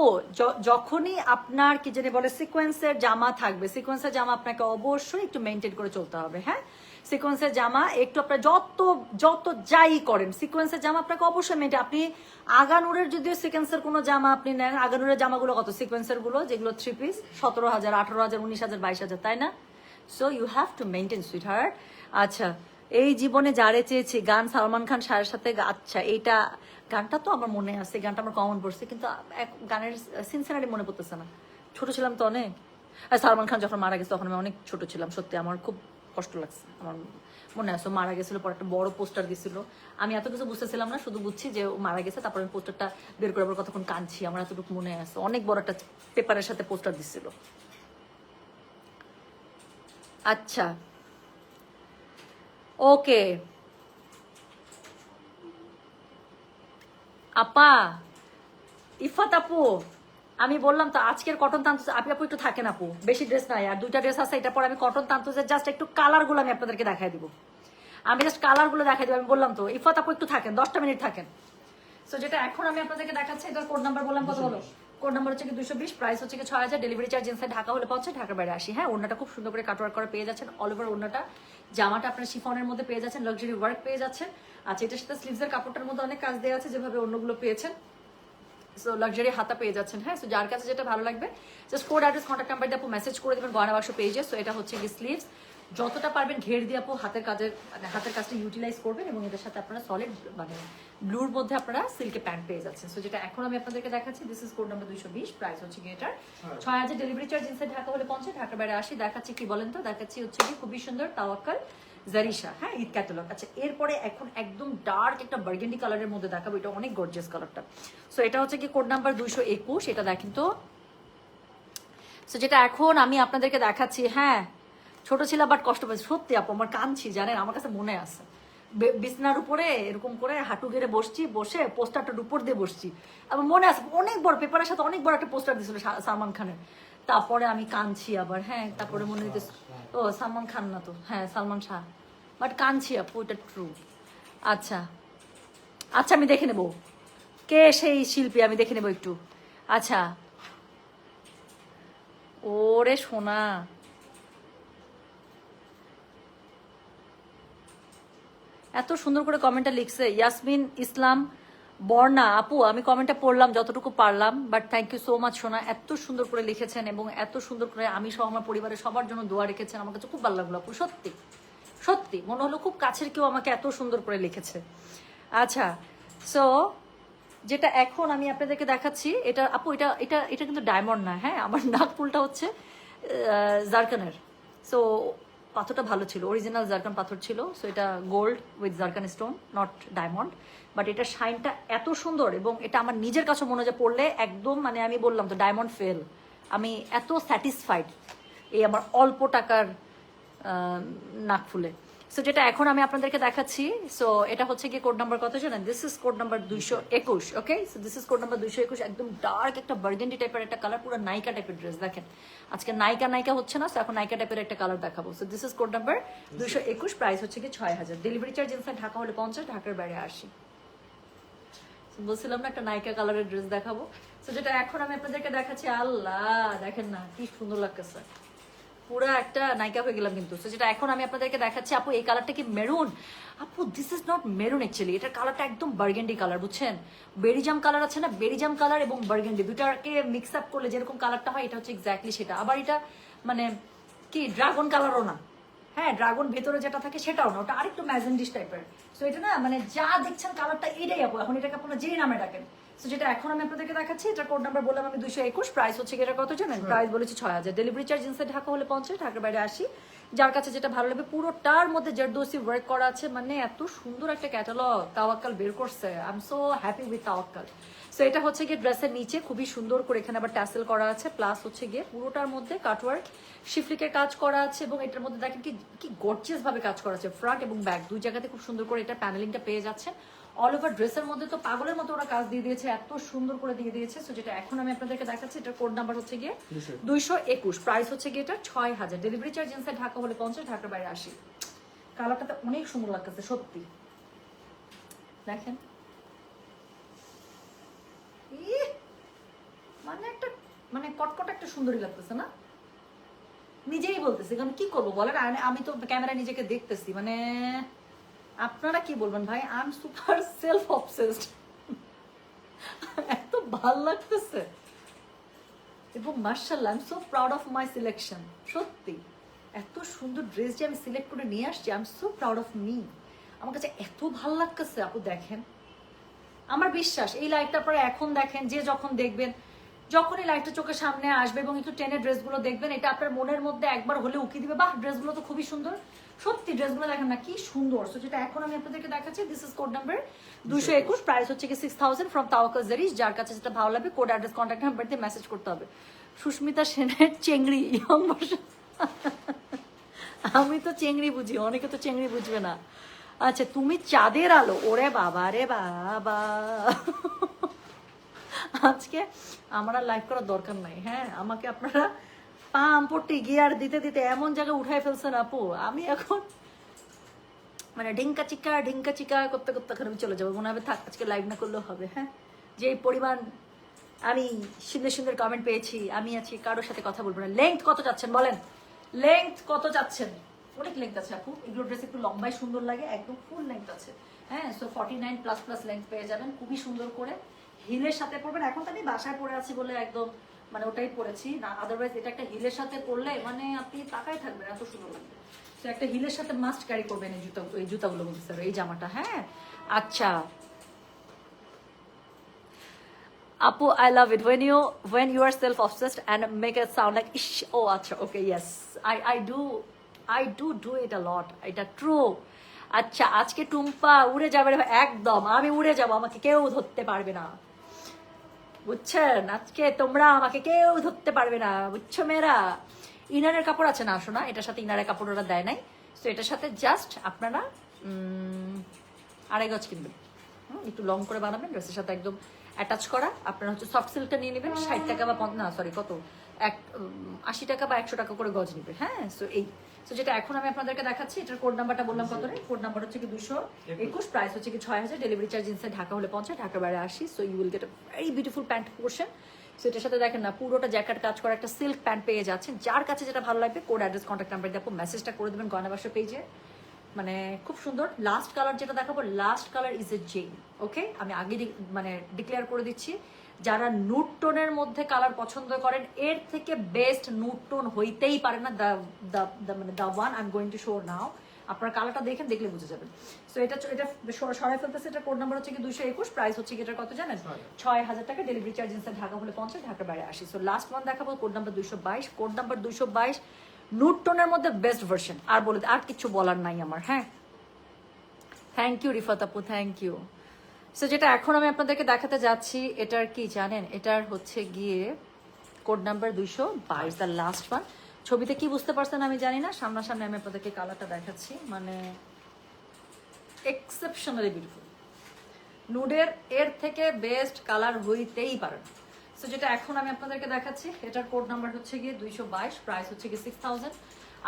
যখনই আপনার কি জানি বলে সিকোয়েন্সের জামা থাকবে, সিকোয়েন্সের জামা আপনাকে অবশ্যই একটু মেনটেন করে চলতে হবে। হ্যাঁ, সিকোয়েন্সের জামা একটু আপনার যত যাই করেন, সিকোয়েন্সের জামা আপনাকে অবশ্যই মেনটেন। আপনি আগানুরের যদিও সিকোয়েন্সের কোনো জামা আপনি নেন, আগানুরের জামাগুলো কত, সিকোয়েন্সের গুলো যেগুলো 3 পিস 17,000, 18,000, 19,000, 22,000, তাই না? So you have to maintain sweet heart. আচ্ছা, এই জীবনে যারে চেয়েছি গান সালমান খান সারের সাথে। আচ্ছা, এইটা গানটা তো আমার মনে আছে, গানটা আমার কমন পড়ছে, কিন্তু গানের সিনসিনারি মনে পড়তেছে না। ছোট ছিলাম তো অনেক, আর সালমান খান যখন মারা গেছে তখন আমি অনেক ছোট ছিলাম, সত্যি আমার খুব কষ্ট লাগছে। আমার মনে আছে মারা গেছিল, পর একটা বড় পোস্টার দিছিল, আমি এত কিছু বুঝতেছিলাম না, শুধু বুঝছি যে ও মারা গেছে। তারপর আমি পোস্টারটা বের করে আবার কতক্ষণ কাঁদছি, আমার এতটুকু মনে আছে। অনেক বড় একটা পেপারের সাথে পোস্টার দিছিল। আচ্ছা ওকে আপা, ইফাত আপু, আমি বললাম তো আজকের কটন তান্তু, আপনি আপু একটু থাকেন আপু, বেশি ড্রেস নাই, আর 2টা ড্রেস আছে, এটা পর আমি কটন তান্তুজের জাস্ট একটু কালার গুলো আমি আপনাদেরকে দেখাই দিব, আমি জাস্ট কালার গুলো দেখাই দিব। আমি বললাম তো ইফাত আপু একটু থাকেন, 10টা মিনিট থাকেন। সো যেটা এখন আমি আপনাদেরকে দেখাচ্ছি, এটার কোড নাম্বার বললাম কত বলো? কোড নাম্বার হচ্ছে কি 220, প্রাইস হচ্ছে কি 6000, ডেলিভারি চার্জ ইনসাইড ঢাকা হলে 50, ঢাকার বাইরে 80। হ্যাঁ, ওড়নাটা খুব সুন্দর করে কাটওয়ার্ক করে পেয়ে যাচ্ছেন, অল ওভার ওড়নাটা। জামাটা আপনার শিফনের মধ্যে পেয়ে যাচ্ছেন, লাক্সারি ওয়ার্ক পেয়ে যাচ্ছেন। আচ্ছা, এটার সাথে স্লিভসের কাপড়টার মধ্যে অনেক কাজ দেওয়া আছে, যেভাবে অন্যগুলো পেয়েছেন। সো লাক্সারি হাতা পেয়ে যাচ্ছেন। হ্যাঁ, সো যার কাছে যেটা ভালো লাগবে just code address contact number দিয়ে আপু মেসেজ করে দেবেন গয়না বাক্স পেজে। সো এটা হচ্ছে কি স্লিভস, যতটা পারবেন ঘের দিয়ে আপু হাতের কাজের মানে হাতের কাজটা ইউটিলাইজ করবেন, এবং এদের সাথে আপনারা সলিড মানে ব্লুর মধ্যে আপনারা সিল্কে প্যান্ট পেয়ে যাচ্ছেন। সো যেটা এখন আমি আপনাদেরকে দেখাচ্ছি, this is code number 220, price হচ্ছে কি এটার 6000, ডেলিভারি চার্জ ইনসাইড ঢাকা হলে 50, ঢাকার বাইরে 80। দেখাচ্ছি কি বলেন তো, দেখাচ্ছি হচ্ছে কি খুবই সুন্দর তাওয়াক্কাল জারিশা, হ্যাঁ, ঈদ ক্যাটালগ। আচ্ছা, এরপরে এখন একদম ডার্ক একটা বার্গেন্ডি কালারের মধ্যে দেখাবো, এটা অনেক গর্জিয়াস কালারটা। সো এটা হচ্ছে কি কোড নাম্বার 221, এটা দেখেন তো। সো যেটা এখন আমি আপনাদেরকে দেখাচ্ছি, হ্যাঁ, ছোট ছিল বাট কষ্ট পেয়েছি সত্যি আপু, আমার কাঁদছি জানেন, আমার কাছে মনে আছে। বিছনার উপরে এরকম করে হাঁটু গেড়ে বসছি, বসে পোস্টারটার উপর দিয়ে বসছি, আমার মনে আছে অনেক বড় পেপারের সাথে অনেক বড় একটা পোস্টার দিয়েছিল সালমান খানের। তারপরে আমি কাঁদছি আবার, হ্যাঁ, তারপরে মনে হইতেছে ও সালমান খান না তো, হ্যাঁ সালমান শাহ, বাট কাঁদছি আপু, এটা ট্রু। আচ্ছা আচ্ছা, আমি দেখে নেব কে সেই শিল্পী, আমি দেখে নেব একটু। আচ্ছা, ওরে সোনা, এত সুন্দর করে কমেন্টটা লিখছে ইয়াসমিন ইসলাম বর্ণা আপু, আমি কমেন্টটা পড়লাম যতটুকু পারলাম, but thank you so much সোনা, এত সুন্দর করে লিখেছেন এবং এত সুন্দর করে আমি সহ আমার পরিবারের সবার জন্য দোয়া রেখেছেন, আমার কাছে খুব ভালো লাগলো আপু, সত্যি সত্যি মনে হলো খুব কাছের কেউ আমাকে এত সুন্দর করে লিখেছে। আচ্ছা, সো যেটা এখন আমি আপনাদেরকে দেখাচ্ছি, এটা আপু এটা এটা এটা কিন্তু ডায়মন্ড না, হ্যাঁ, আমার নাকফুলটা হচ্ছে জারকানের। সো পাথরটা ভালো ছিল, অরিজিনাল জারকান পাথর ছিল। সো এটা gold with zircon stone, not diamond, but এটার শাইনটা এত সুন্দর এবং এটা আমার নিজের কাছে মনে হয় পড়লে একদম মানে আমি বললাম তো ডায়মন্ড ফেল, আমি এত স্যাটিসফাইড এই আমার অল্প টাকার নাকফুলে। সো যেটা এখন আমি আপনাদেরকে দেখাচ্ছি, সো এটা হচ্ছে কি কোড নাম্বার কত জানেন? This is code number 221। Okay, so this is code number 221। একদম ডার্ক একটা বার্গেন্ডি টাইপের একটা কালার, পুরো নায়িকা টাইপের ড্রেস। দেখেন আজকে নায়িকা নায়িকা হচ্ছে না, সো এখন নায়িকা টাইপের একটা কালার দেখাবো। So this is code number 221, price হচ্ছে কি 6000। ডেলিভারি চার্জ ইনসাইড ঢাকা হলে 50, ঢাকার বাইরে 80। বলছিলাম না একটা নায়িকা কালারের ড্রেস দেখাবো। সো যেটা এখন আমি আপনাদেরকে দেখাচ্ছি, আল্লাহ দেখেন না কি সুন্দর লাগতেছে, পুরো একটা নায়িকা হয়ে গেলাম কিন্তু। তো যেটা এখন আমি আপনাদেরকে দেখাচ্ছি, আপু এই কালারটা কি মেরুন? আপু this is not maroon actually, এটার কালারটা একদম বার্গেন্ডি কালার, বুঝছেন? বেরিজাম কালার আছে না, বেরিজাম কালার এবং বার্গেন্ডি দুটাকে মিক্স আপ করলে যেরকম কালারটা হয়, এটা হচ্ছে এক্স্যাক্টলি সেটা। আবার এটা মানে কি ড্রাগন কালারও না, হ্যাঁ ড্রাগন ভেতরে যেটা থাকে সেটাও না, ওটা আরেকটু ম্যাজেন্ডিশ টাইপের। সো এটা না মানে যা দেখছেন কালারটা এটাই আপু, এখন এটাকে আপনারা যেই নামে ডাকেন। সো যেটা এখন আমি আপনাদেরকে দেখাচ্ছি, এটা কোড নাম্বার বললাম আমি 221, প্রাইস হচ্ছে এটা কত জানেন? প্রাইস বলেছি 6000। ডেলিভারি চার্জ ইনসাইড ঢাকা হলে 50, ঢাকার বাইরে 80। যার কাছে যেটা ভালো লাগবে, পুরোটার মধ্যে জারদৌসি ওয়ার্ক করা আছে, মানে এত সুন্দর একটা ক্যাটালগ তাওয়াক্কাল বের করছে। I am so happy with Tawakkal. So এটা হচ্ছে গিয়ে ড্রেসের নিচে খুবই সুন্দর করে এখানে আবার ট্যাসেল করা আছে, প্লাস হচ্ছে গিয়ে পুরোটার মধ্যে কাটওয়ার্ক শিফলিকের কাজ করা আছে, এবং এটার মধ্যে দেখেন কি কি গর্জিয়াস ভাবে কাজ করা আছে। ফ্রন্ট এবং ব্যাক দুই জায়গাতে খুব সুন্দর করে এটা প্যানেলিংটা পেয়ে যাচ্ছেন। অল ওভার ড্রেসের মধ্যে তো পাগলের মতো ওরা কাজ দিয়ে দিয়েছে, এত সুন্দর করে দিয়ে দিয়েছে। সো যেটা এখন আমি আপনাদেরকে দেখাচ্ছি, এটার কোড নাম্বার হচ্ছে গিয়ে 221, প্রাইস হচ্ছে গিয়ে এটা 6000। ডেলিভারি চার্জ ইনসাইড ঢাকা হলে 50, ঢাকার বাইরে 80। কালারটাতে অনেক সুন্দর লাগতেছে সত্যি, দেখেন মানে একটা মানে কটকট একটা সুন্দরী লাগতেছে না? নিজেই বলতেছি, কারণ কি করবো বলেন, আমি তো ক্যামেরায় নিজেকে দেখতেছি, মানে আপনারা কি বলবেন ভাই, I am super self obsessed. এত ভাল লাগতেছে, এবং মার্শাল্লাহ I am so proud of my selection. সত্যি এত সুন্দর ড্রেস যে আমি সিলেক্ট করে নিয়ে আসছি, I am so proud of me. আমার কাছে এত ভাল লাগতেছে আপু, দেখেন আমার বিশ্বাস এই লাইটটা পরে এখন দেখেন, যে যখন দেখবেন, যখন এই লাইটটা চোখের সামনে আসবে এবং একটু টেনে ড্রেসগুলো দেখবেন, এটা আপনার মনের মধ্যে একবার হলে উকি দিবে, বাহ ড্রেসগুলো তো খুবই সুন্দর। সত্যি ড্রেসগুলো দেখেন না কি সুন্দর। সো যেটা এখন আমি আপনাদেরকে দেখাচ্ছি, this is code number 221, price হচ্ছে কি 6000 ফ্রম তাওয়াক্কাল জারিস। যার কাছে যেটা ভালো লাগবে কোড অ্যাড্রেস কন্ট্যাক্ট নাম্বার দিয়ে মেসেজ করতে হবে। সুস্মিতা সেনের চেংড়ি ইয়ং ভার্সন। আমি তো চেংড়ি বুঝি, অনেকে তো চেংড়ি বুঝবে না। আচ্ছা তুমি চাঁদের আলো, ওরে বাবা রে বাবা। আজকে আমার আর লাইভ করার দরকার নাই, হ্যাঁ আমাকে আপনারা পাম্পটি গিয়ার দিতে দিতে এমন জায়গায় উঠাই ফেলছেন আপু, আমি এখন মানে ঢিঙ্কা চিকা করতে করতে আমি চলে যাবো, মনে হবে থাক আজকে লাইভ না করলেও হবে। হ্যাঁ যে পরিমাণ আমি সুন্দর সুন্দর কমেন্ট পেয়েছি, আমি আছি কারোর সাথে কথা বলবো না। লেংথ কত চাচ্ছেন বলেন, লেংথ কত চাচ্ছেন? অনেক লেংথ আছে আপু, এগুলো ড্রেস একটু লম্বাই সুন্দর লাগে, একদম ফুল লেংথ আছে। হ্যাঁ সো 49 প্লাস প্লাস লেংথ পেয়ে যাবেন, খুবই সুন্দর করে হিলের সাথে পরবেন। এখন তো আমি বাসায় পরে আছি বলে একদম মানে ওটাই পরেছি না, আদারওয়াইজ এটা একটা হিলের সাথে পরলে মানে আপনি তাকাই থাকবেন, এত সুন্দর লাগবে। তো একটা হিলের সাথে মাস্ট ক্যারি করবেন এই জুতাগুলো বলতে স্যার, এই জামাটা। হ্যাঁ আচ্ছা Apu, I love it when you are self-obsessed and make it sound like ish. Oh, acha, okay, yes, I do it a lot. এটা true. আচ্ছা আজকে টুম্পা উড়ে যাবে রে ভাই, একদম আমি উড়ে যাব, আমাকে কেউ ধরতে পারবে না, বুঝছেন? আজকে তোমরা আমাকে কেউ ধরতে পারবে না, বুঝছো মেয়েরা? ইনারের কাপড় আছে না, আসো না, এটার সাথে ইনারের কাপড় ওরা দেয় নাই। তো এটার সাথে জাস্ট আপনারা 2.5 গজ কিনবেন, একটু লং করে বানাবেন, ড্রেসের সাথে একদম অ্যাটাচ করা। আপনারা হচ্ছে সফট সিল্কটা নিয়ে নেবেন, 60 টাকা বা না সরি কত 80 টাকা বা 100 টাকা করে গজ নিবে। হ্যাঁ সো এই সো যেটা এখন আমি আপনাদেরকে দেখাচ্ছি, এটার কোড নাম্বারটা বললাম কত রে, কোড নাম্বার হচ্ছে কি 221, প্রাইস হচ্ছে কি 6000। ডেলিভারি চার্জ ইনসাইড ঢাকা হলে 50, ঢাকার বাইরে 80। So you will get a very beautiful pant portion. So এটার সাথে দেখেন না পুরোটা জ্যাকেট কাজ করা একটা সিল্ক প্যান্ট পেয়ে যাচ্ছেন। যার কাছে যেটা ভালো লাগবে কোড অ্যাড্রেস কন্ট্যাক্ট নাম্বার দিয়ে আপনি মেসেজটা করে দেবেন গয়না বাসা পেজে। মানে খুব সুন্দর। লাস্ট কালার যেটা দেখাবো, লাস্ট কালার ইজ এ জেইন। ওকে আমি আগে মানে ডিক্লেয়ার করে দিচ্ছি, যারা নুড টোনের মধ্যে কালার পছন্দ করেন, এর থেকে বেস্ট নুড টোন হইতেই পারে না। মানে the one I am going to show now, আপনার কালারটা দেখেন, দেখলে বুঝে যাবেন। সো এটা সরাই ফেলতেছে, এটা কোড নাম্বার হচ্ছে কি 221, প্রাইস হচ্ছে কি এটার কত জানেন? 6000 টাকা। ডেলিভারি চার্জ ইনসাইড ঢাকা হলে 50, ঢাকার বাইরে 80। সো লাস্ট ওয়ান দেখাবো, code number 222, code number 222 nude টোনের মধ্যে বেস্ট ভার্সন। আর বলে আর কিছু বলার নাই আমার। হ্যাঁ থ্যাংক ইউ রিফাত আপু, থ্যাংক ইউ। সো যেটা এখন আমি আপনাদেরকে দেখাতে যাচ্ছি, এটার কি জানেন, এটার হচ্ছে গিয়ে code number 222, the last one. ছবিতে কি বুঝতে পারছেন আমি জানি না, সামনাসামনি আমি আপনাদেরকে কালারটা দেখাচ্ছি, মানে এক্সেপশনালি বিউটিফুল। নুডের এর থেকে বেস্ট কালার হইতেই পারে না। সো যেটা এখন আমি আপনাদেরকে দেখাচ্ছি, এটার কোড নাম্বার হচ্ছে গিয়ে 222, প্রাইস হচ্ছে গিয়ে 6000।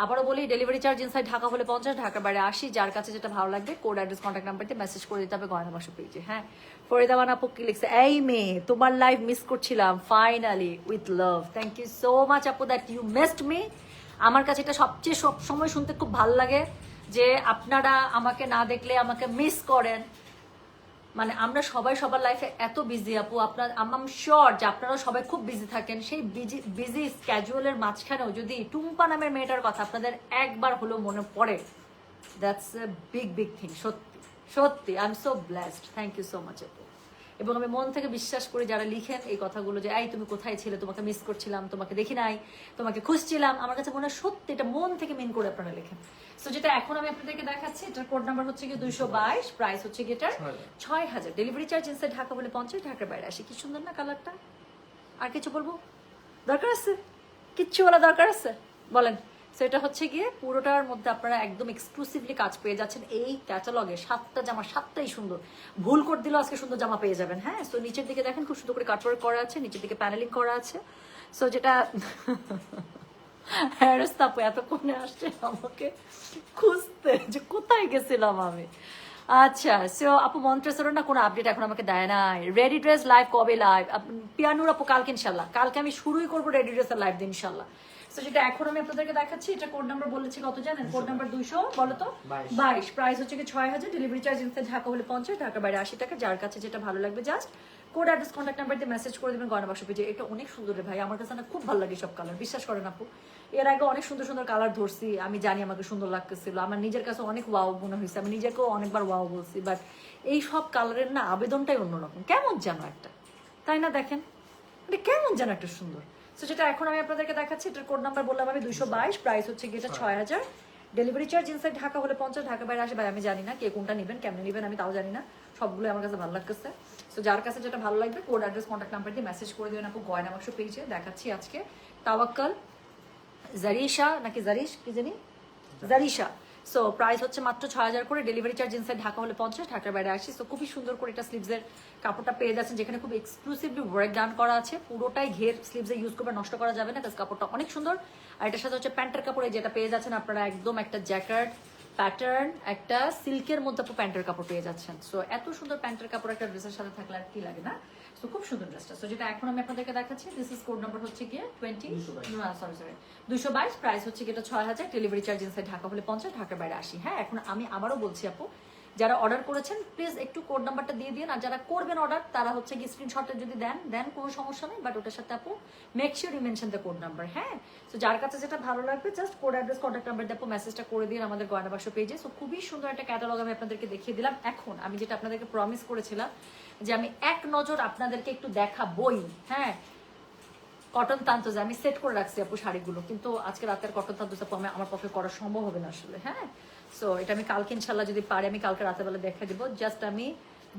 আবারও বলি, ডেলিভারি চার্জ ইনসাইড ঢাকা হলে 50, ঢাকার বাইরে 80। যার কাছে যেটা ভালো লাগবে কোড অ্যাড্রেস কন্ট্যাক্ট নাম্বার দিয়ে মেসেজ করে দিতে হবে গয়না বাক্স পেজে। হ্যাঁ, ফরিদা বান আপু কি লিখছে, এই মেয়ে তোমার লাইভ মিস করছিলাম, finally with love. Thank you so much আপু দ্যাট ইউ মিসড মি। আমার কাছে এটা সবচেয়ে সব সময় শুনতে খুব ভালো লাগে যে আপনারা আমাকে না দেখলে আমাকে মিস করেন। মানে আমরা সবাই সবার লাইফে এত বিজি আপু, আপনার আম শিওর যে আপনারা সবাই খুব বিজি থাকেন। সেই বিজি স্ক্যাজুয়ালের মাঝখানেও যদি টুম্পা নামের মেয়েটার কথা আপনাদের একবার হলেও মনে পড়ে, that's a big big thing. সত্যি সত্যি I am so blessed, thank you so much আপু। এবং আমি মন থেকে বিশ্বাস করি যারা লিখেন এই কথাগুলো যে এই তুমি কোথায় ছিলে, তোমাকে মিস করছিলাম, তোমাকে দেখি নাই, তোমাকে খুঁজছিলাম, আমার কাছে মনে হয় সত্যি এটা মন থেকে মিন করে আপনারা লেখেন। সো যেটা এখন আমি আপনাদেরকে দেখাচ্ছি, এটার কোড নাম্বার হচ্ছে কি 222, প্রাইস হচ্ছে কি এটার 6000, ডেলিভারি চার্জ ইনসাইড ঢাকা বলে 50, ঢাকার বাইরে 80। কি সুন্দর না কালারটা? আর কিছু বলবো দরকার আছে? কিচ্ছু বলা দরকার আছে বলেন? সেটা হচ্ছে গিয়ে পুরোটার মধ্যে আপনারা একদম এক্সক্লুসিভলি কাজ পেয়ে যাচ্ছেন এই ক্যাটালগে। 7টা জামা, 7টাই সুন্দর। ভুল করে দিলেও আজকে সুন্দর জামা পেয়ে যাবেন। হ্যাঁ, সো নিচের দিকে দেখেন খুব সুন্দর করে কাটওয়ার্ক করা আছে, নিচের দিকে প্যানেলিং করা আছে। সো যেটা হ্যারেস তাপু এতক্ষণে আসছে আমাকে খুঁজতে যে কোথায় গেছিলাম আমি। আচ্ছা, সো আপু মন্ত্রেসরের না কোনো আপডেট এখন আমাকে দেয় নাই। রেডি ড্রেস লাইভ কবে লাইভ? পিয়ানুর আপু কালকে ইনশাল্লাহ, কালকে আমি শুরুই করবো রেডি ড্রেসের লাইভ দিন ইনশাল্লাহ। সো যেটা এখন আমি আপনাদেরকে দেখাচ্ছি, এটা কোড নাম্বার বলেছি কত জানেন? কোড নাম্বার 200 বলো তো 22, প্রাইস হচ্ছে কি 6000, ডেলিভারি চার্জ ইনসাইড ঢাকা হলে 50, ঢাকার বাইরে 80 টাকা। যার কাছে যেটা ভালো লাগবে just code address contact number দিয়ে মেসেজ করে দেবেন গয়না বাক্স পেজে। এটা অনেক সুন্দর রে ভাই, আমার কাছে না খুব ভালো লাগে সব কালার, বিশ্বাস করেন আপু। এর আগে অনেক সুন্দর সুন্দর কালার ধরছি, আমি জানি আমাকে সুন্দর লাগতেছিল, আমার নিজের কাছে অনেক ওয়াও মনে হয়েছে, আমি নিজেকেও অনেকবার ওয়াও বলছি। বাট এই সব কালারের না আবেদনটাই অন্যরকম, কেমন যেন একটা, তাই না? দেখেন এটা কেমন যেন একটা সুন্দর। সো যেটা এখন আমি আপনাদেরকে দেখাচ্ছি, এটার কোড নাম্বার বললাম আমি 222, প্রাইস হচ্ছে গিয়ে এটা 6000, ডেলিভারি চার্জ ইনসাইড ঢাকা হলে 50, ঢাকা বাইরে আসে। ভাই আমি জানি না কে কোনটা নেবেন, কেমনে নেবেন আমি তাও জানি না, সবগুলো আমার কাছে ভালো লাগতেছে। সো যার কাছে যেটা ভালো লাগবে কোড অ্যাড্রেস কন্ট্যাক্ট নাম্বার দিয়ে মেসেজ করে দেবেন আপু গয়না বাক্স পেজে। দেখাচ্ছি আজকে তাওয়াক্কাল জারিশা নাকি জারিশ কি জানি, জারিশা। সো প্রাইস হচ্ছে মাত্র 6000 করে, ডেলিভারি চার্জ ইনসাইড ঢাকা হলে 50, ঢাকার বাইরে 80। সো খুবই সুন্দর করে এটা স্লিভসের কাপড়টা পেয়ে যাচ্ছেন, যেখানে খুব এক্সক্লুসিভলি ওয়ার্ক ডান করা আছে। পুরোটাই ঘের স্লিভসে ইউজ করবে, নষ্ট করা যাবে না, কারণ কাপড়টা অনেক সুন্দর। আর এটার সাথে হচ্ছে প্যান্টের কাপড়, যেটা পেয়ে যাচ্ছেন আপনারা একদম একটা জ্যাকেট প্যাটার্ন, একটা সিল্কের মধ্যে আপনি প্যান্টের কাপড় পেয়ে যাচ্ছেন। সো এত সুন্দর প্যান্টের কাপড় একটা ড্রেসের সাথে থাকলে আর কি লাগে না? সো খুব সুন্দর ড্রেসটা। সো যেটা এখন আমি আপনাদেরকে দেখাচ্ছি, দিস ইজ কোড নাম্বার হচ্ছে গিয়ে 222, প্রাইস হচ্ছে গিয়ে এটা 6000, ডেলিভারি চার্জ ইনসাইড ঢাকা হলে 50, ঢাকার বাইরে 80। হ্যাঁ, এখন আমি আবারও বলছি আপু, যারা অর্ডার করেছেন প্লিজ একটু কোড নাম্বারটা দিয়ে দিন। আর যারা করবেন অর্ডার তারা হচ্ছে কি স্ক্রিনশটে যদি দেন কোনো সমস্যা নেই, বাট ওটার সাথে আপু make sure you mention the code number. হ্যাঁ, সো যার কাছে যেটা ভালো লাগবে just code address contact number দিয়ে আপু মেসেজটা করে দিন আমাদের গয়না বাক্স পেজে। সো খুবই সুন্দর একটা ক্যাটালগ আমি আপনাদেরকে দেখিয়ে দিলাম। এখন আমি যেটা আপনাদেরকে প্রমিস করেছিলাম যে আমি এক নজর আপনাদেরকে একটু দেখাবই। হ্যাঁ, কটন তান্তজ আমি সেট করে রাখছি আপু শাড়িগুলো, কিন্তু আজকে রাতের কটন তান্তজ আপু আমার পক্ষে করা সম্ভব হবে না আসলে। হ্যাঁ, সো এটা আমি কালকে ইনশাল্লাহ যদি পারি আমি কালকে রাতের বেলা দেখা দিব। জাস্ট আমি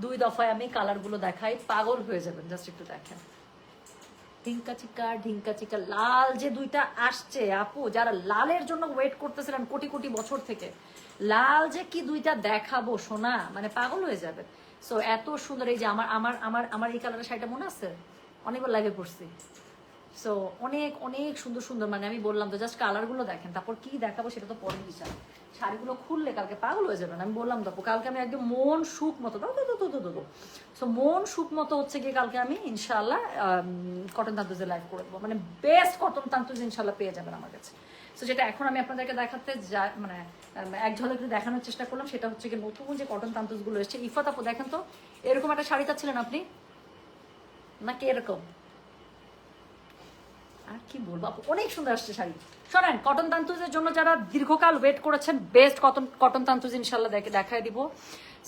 2 দফায় আমি কালারগুলো দেখাই, পাগল হয়ে যাবেন। জাস্ট একটু দেখেন, ঢিঙ্কা চিকা লাল যে দুইটা আসছে আপু, যারা লালের জন্য ওয়েট করতেছিলেন কোটি কোটি বছর থেকে, লাল যে কি দুইটা দেখাবো সোনা, মানে পাগল হয়ে যাবে। সো এত সুন্দর, এই যে আমার আমার আমার আমার এই কালারের শাড়িটা মনে আছে, অনেকবার লাইভে পড়ছি। সো অনেক অনেক সুন্দর সুন্দর, মানে আমি বললাম তো জাস্ট কালারগুলো দেখেন, তারপর কি দেখাবো সেটা তো পরের বিষয়। শাড়িগুলো খুললে কালকে পাগল হয়ে যাবেন। আমি বললাম তো কালকে আমি একদম মন সুখ মতো সো মন সুখ মতো হচ্ছে গিয়ে কালকে আমি ইনশাল্লাহ কটন তান্তুজে লাইভ করে দেবো, মানে বেস্ট কটন তান্তুজ ইনশাল্লাহ পেয়ে যাবেন আমার কাছে। সো যেটা এখন আমি আপনাদেরকে দেখাতে মানে এক ঝলক দেখানোর চেষ্টা করলাম, সেটা হচ্ছে কি নতুন যে কটন তান্তুজগুলো এসছে। ইফাত আপু দেখেন তো, এরকম একটা শাড়ি চাচ্ছিলেন আপনি নাকি এরকম? আর কি বলবো আপু, অনেক সুন্দর আসছে শাড়ি। শোনেন, কটন তান্তুজের জন্য যারা দীর্ঘকাল ওয়েট করেছেন, বেস্ট কটন তান্তুজ ইনশাল্লাহ দেখায় দিব।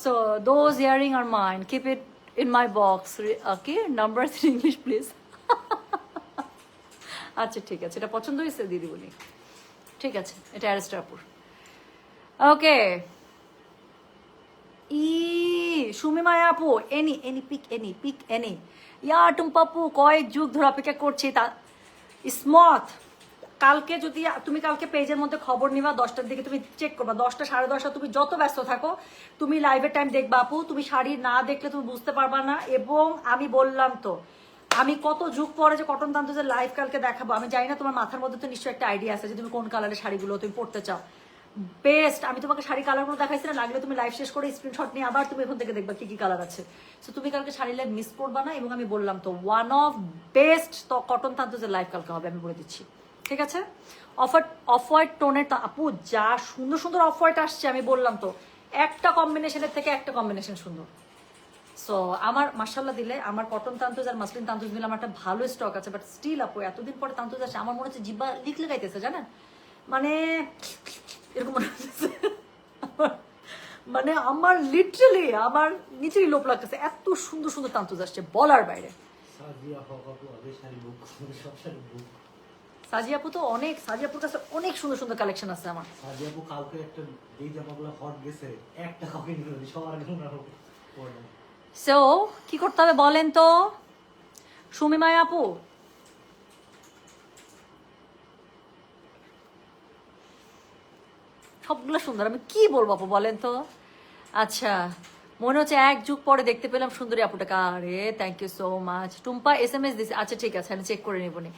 So those earring are mine, keep it in my box. কি নাম্বার 3 ইংলিশ প্লিজ। আচ্ছা ঠিক আছে, এটা পছন্দ হয়েছে দিদি বলি, ঠিক আছে, এটা অ্যারেস্টারপুর। ওকে, সুমিমায়া আপু পিক এনি ইয়া টুম্পাপু কয়েক যুগ ধরে অপেক্ষা করছি তা স্মথ কালকে যদি তুমি কালকে পেজের মধ্যে খবর নিবা 10টার দিকে, তুমি চেক করবা 10টা 10:30 তুমি যত ব্যস্ত থাকো তুমি লাইভের টাইম দেখবা আপু। তুমি শাড়ি না দেখলে তুমি বুঝতে পারবা না। এবং আমি বললাম তো আমি কত যুগ পরে যে কটন তান্তুজের লাইভ কালকে দেখাবো, আমি জানি না তোমার মাথার মধ্যে তো নিশ্চয়ই একটা আইডিয়া আছে যে তুমি কোন কালারের শাড়িগুলো তুমি পরতে চাও। বেস্ট, আমি তোমাকে শাড়ি কালারগুলো দেখাইছি না, লাগলে তুমি লাইভ শেষ করে স্ক্রিনশট নিয়ে আবার তুমি এখন থেকে দেখবা কি কি কালার আছে। সো তুমি কালকে শাড়ি লাইভ মিস করবা না। এবং আমি বললাম তো ওয়ান অফ বেস্ট তো কটন তান্তুজের লাইভ কালকে হবে, আমি বলে দিচ্ছি, ঠিক আছে? অফ হোয়াইট টোনের আপু যা সুন্দর সুন্দর অফ হোয়াইট আসছে, আমি বললাম তো একটা কম্বিনেশনের থেকে একটা কম্বিনেশন সুন্দর। সো আমার মাশাল্লাহ দিলে আমার কটন তান্তুজ আর মাসলিন তান্তুজ মিলে আমার একটা ভালো স্টক আছে। বাট স্টিল আপু এতদিন পরে তান্তুজ আসছে, আমার মনে হচ্ছে জিব্বা লিখলে গাইতেছে, জানেন? মানে এরকম মনে হচ্ছে মানে আমার লিটারালি আমার নিচেই লোভ লাগতেছে, এত সুন্দর সুন্দর তান্তুজ আসছে বলার বাইরে। সাজিয়াপু তো অনেক, সাজিয়াপুর কাছে অনেক সুন্দর সুন্দর কালেকশন আছে আমার। সাজিয়াপু কালকে একটা এই জামাগুলো হট গেছে, একটা কাউকে নিয়ে সবার সো কি করতে হবে বলেন তো সুমিমায়া আপু? সবগুলো সুন্দর, আমি কি বলবো আপু বলেন তো? আচ্ছা মনে হচ্ছে এক যুগ পরে দেখতে পেলাম সুন্দরী আপুটাকে। আরে thank you so much. Tumpa SMS দিছে, আচ্ছা ঠিক আছে আমি চেক করে নিবনি।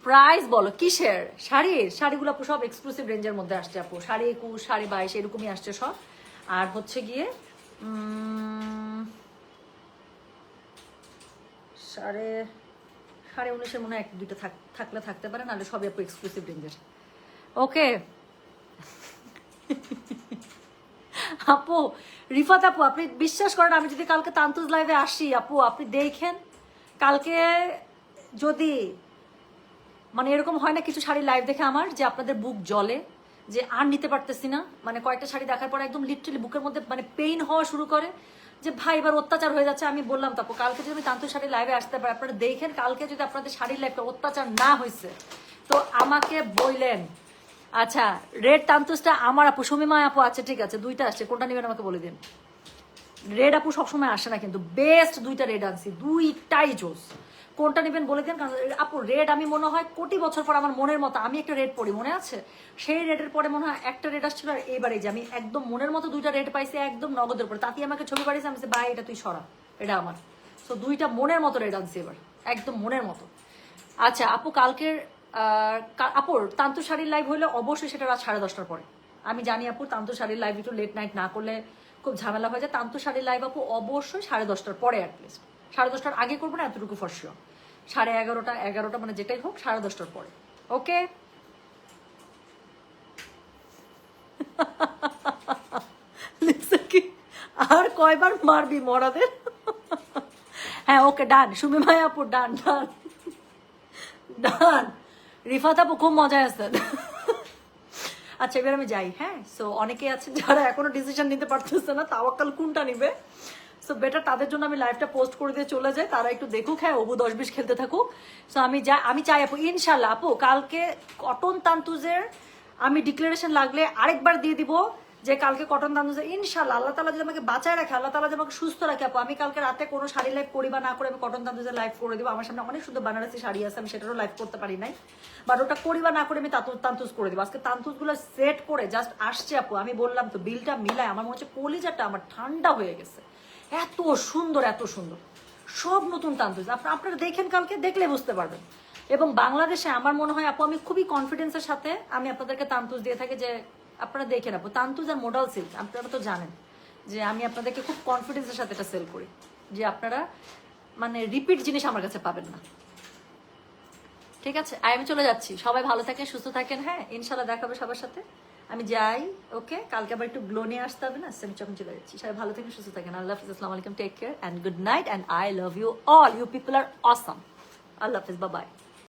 প্রাইস বলো কিসের? শাড়িগুলো আপু সব এক্সক্লুসিভ রেঞ্জের মধ্যে আসছে আপু, 21.5 22.5 এরকমই আসছে সব। আর হচ্ছে গিয়ে 19.5 মনে হয় 1-2টা থাকলে থাকতে পারে, নাহলে সবই আপু এক্সক্লুসিভ রেঞ্জের। ওকে আপু রিফাত আপু আপনি বিশ্বাস করেন আমি যদি কালকে তান্তুজ লাইভে আসি আপু, আপনি দেখেন কালকে যদি মানে এরকম হয় না কিছু শাড়ি লাইভ দেখে আমার যে আপনাদের বুক জ্বলে, যে আর নিতে পারতেছি না, মানে কয়েকটা শাড়ি দেখার পর একদম লিটারালি বুকের মধ্যে মানে পেইন হওয়া শুরু করে যে ভাই এবার অত্যাচার হয়ে যাচ্ছে। আমি বললাম তারপর কালকে যদি আমি তান্তুজ শাড়ি লাইভে আসতে পারি, আপনারা দেখেন কালকে যদি আপনাদের শাড়ির লাইভটা অত্যাচার না হয়েছে তো আমাকে বললেন। আচ্ছা রেড তান্তুজটা আমার আপু সুমিমা আপু, আচ্ছা ঠিক আছে 2টা আসছে, কোনটা নেবেন আমাকে বলে দিন। রেড আপু সবসময় আসে না কিন্তু বেস্ট 2টা রেড আনছি, 2টাই জোস। কোনটা নেবেন বলে দেন আপু। রেড আমি মনে হয় কোটি বছর পর আমার মনের মতো আমি একটা রেড পরি, মনে আছে? সেই রেডের পরে মনে হয় একটা রেড আসছিল, আর এইবারে যে আমি একদম মনের মতো 2টা রেড পাইছি একদম নগদের পরে। তাতে আমাকে ছবি পাঠিয়েছে, আমি ভাই এটা তুই সরা, এটা আমার। তো 2টা মনের মতো রেড আনছি এবার, একদম মনের মতো। আচ্ছা আপু কালকের আপুর তান্তু শাড়ির লাইভ হলে অবশ্যই সেটা রাত 10:30টার পরে। আমি জানি আপু তান্তু শাড়ির লাইভ একটু লেট নাইট না করলে খুব ঝামেলা হয়ে যায়। তান্তু শাড়ির লাইভ আপু অবশ্যই 10:30টার পরে, অ্যাটলিস্ট 10:30টার আগে করবো না, এতটুকু ফর শিওর। 11:30 মানে যেটাই হোক 10:30টার পরে। ওকে কি আর কয়বার মারবি মরাদের? হ্যাঁ ওকে ডান সুমিমায়া আপু, ডান ডান ডান। রিফাত আপু খুব মজায় আছেন। আচ্ছা এবার আমি যাই। হ্যাঁ সো অনেকে আছে যারা এখনো ডিসিশন নিতে পারতেছে না তাওয়াক্কাল কোনটা নিবে। সো বেটার তাদের জন্য আমি লাইভটা পোস্ট করে দিয়ে চলে যাই, তারা একটু দেখুক, হ্যাঁ অবু 10-20 খেলতে থাকুক। সো আমি চাই আপু ইনশাল্লাহ আপু কালকে কটন তান্তুজের আমি ডিক্লারেশন লাগলে আরেকবার দিয়ে দিব যে কালকে কটন তান্তুজের ইনশাল্লাহ আল্লাহ তাআলা যদি আমাকে বাঁচায় রাখে, আল্লাহ তাআলা যদি আমাকে সুস্থ রাখে আপু, আমি কালকে রাতে কোনো শাড়ি লাইভ করি বা না করে আমি কটন তান্তুজের লাইভ করে দিব। আমার সামনে অনেক সুন্দর বানারসি শাড়ি আছে, আমি সেটারও লাইভ করতে পারি নাই, বাট ওটা করি বা না করে আমি তান্তুজ করে দিব। আজকে তান্তুজগুলো সেট করে জাস্ট আসছে আপু, আমি বললাম তো বিলটা মিলায় আমার মনে হচ্ছে কলিজাটা আমার ঠান্ডা হয়ে গেছে। এত সুন্দর এত সুন্দর সব নতুন তান্তুজ, আপনারা দেখেন কালকে দেখলে বুঝতে পারবেন। এবং বাংলাদেশে আমার মনে হয় আপু আমি খুবই কনফিডেন্সের সাথে আমি আপনাদেরকে তান্তুজ দিয়ে থাকি, যে আপনারা দেখেন আপু তান্তুজ আর মডেল সিল্ক আপনারা তো জানেন যে আমি আপনাদেরকে খুব কনফিডেন্সের সাথে এটা সেল করি, যে আপনারা মানে রিপিট জিনিস আমার কাছে পাবেন না। ঠিক আছে আমি চলে যাচ্ছি, সবাই ভালো থাকেন সুস্থ থাকেন, হ্যাঁ ইনশাল্লাহ দেখা হবে সবার সাথে। আমি যাই, ওকে কালকে আবার একটু গ্লো নিয়ে আসতে হবে না, আমি যখন চলে যাচ্ছি। সবাই ভালো থাকেন সুস্থ থাকেন, আল্লাহ হাফিজ, আসসালামু আলাইকুম, take care and good night and I love you all, you people are awesome. আল্লাহ হাফিজ, বাই বাই।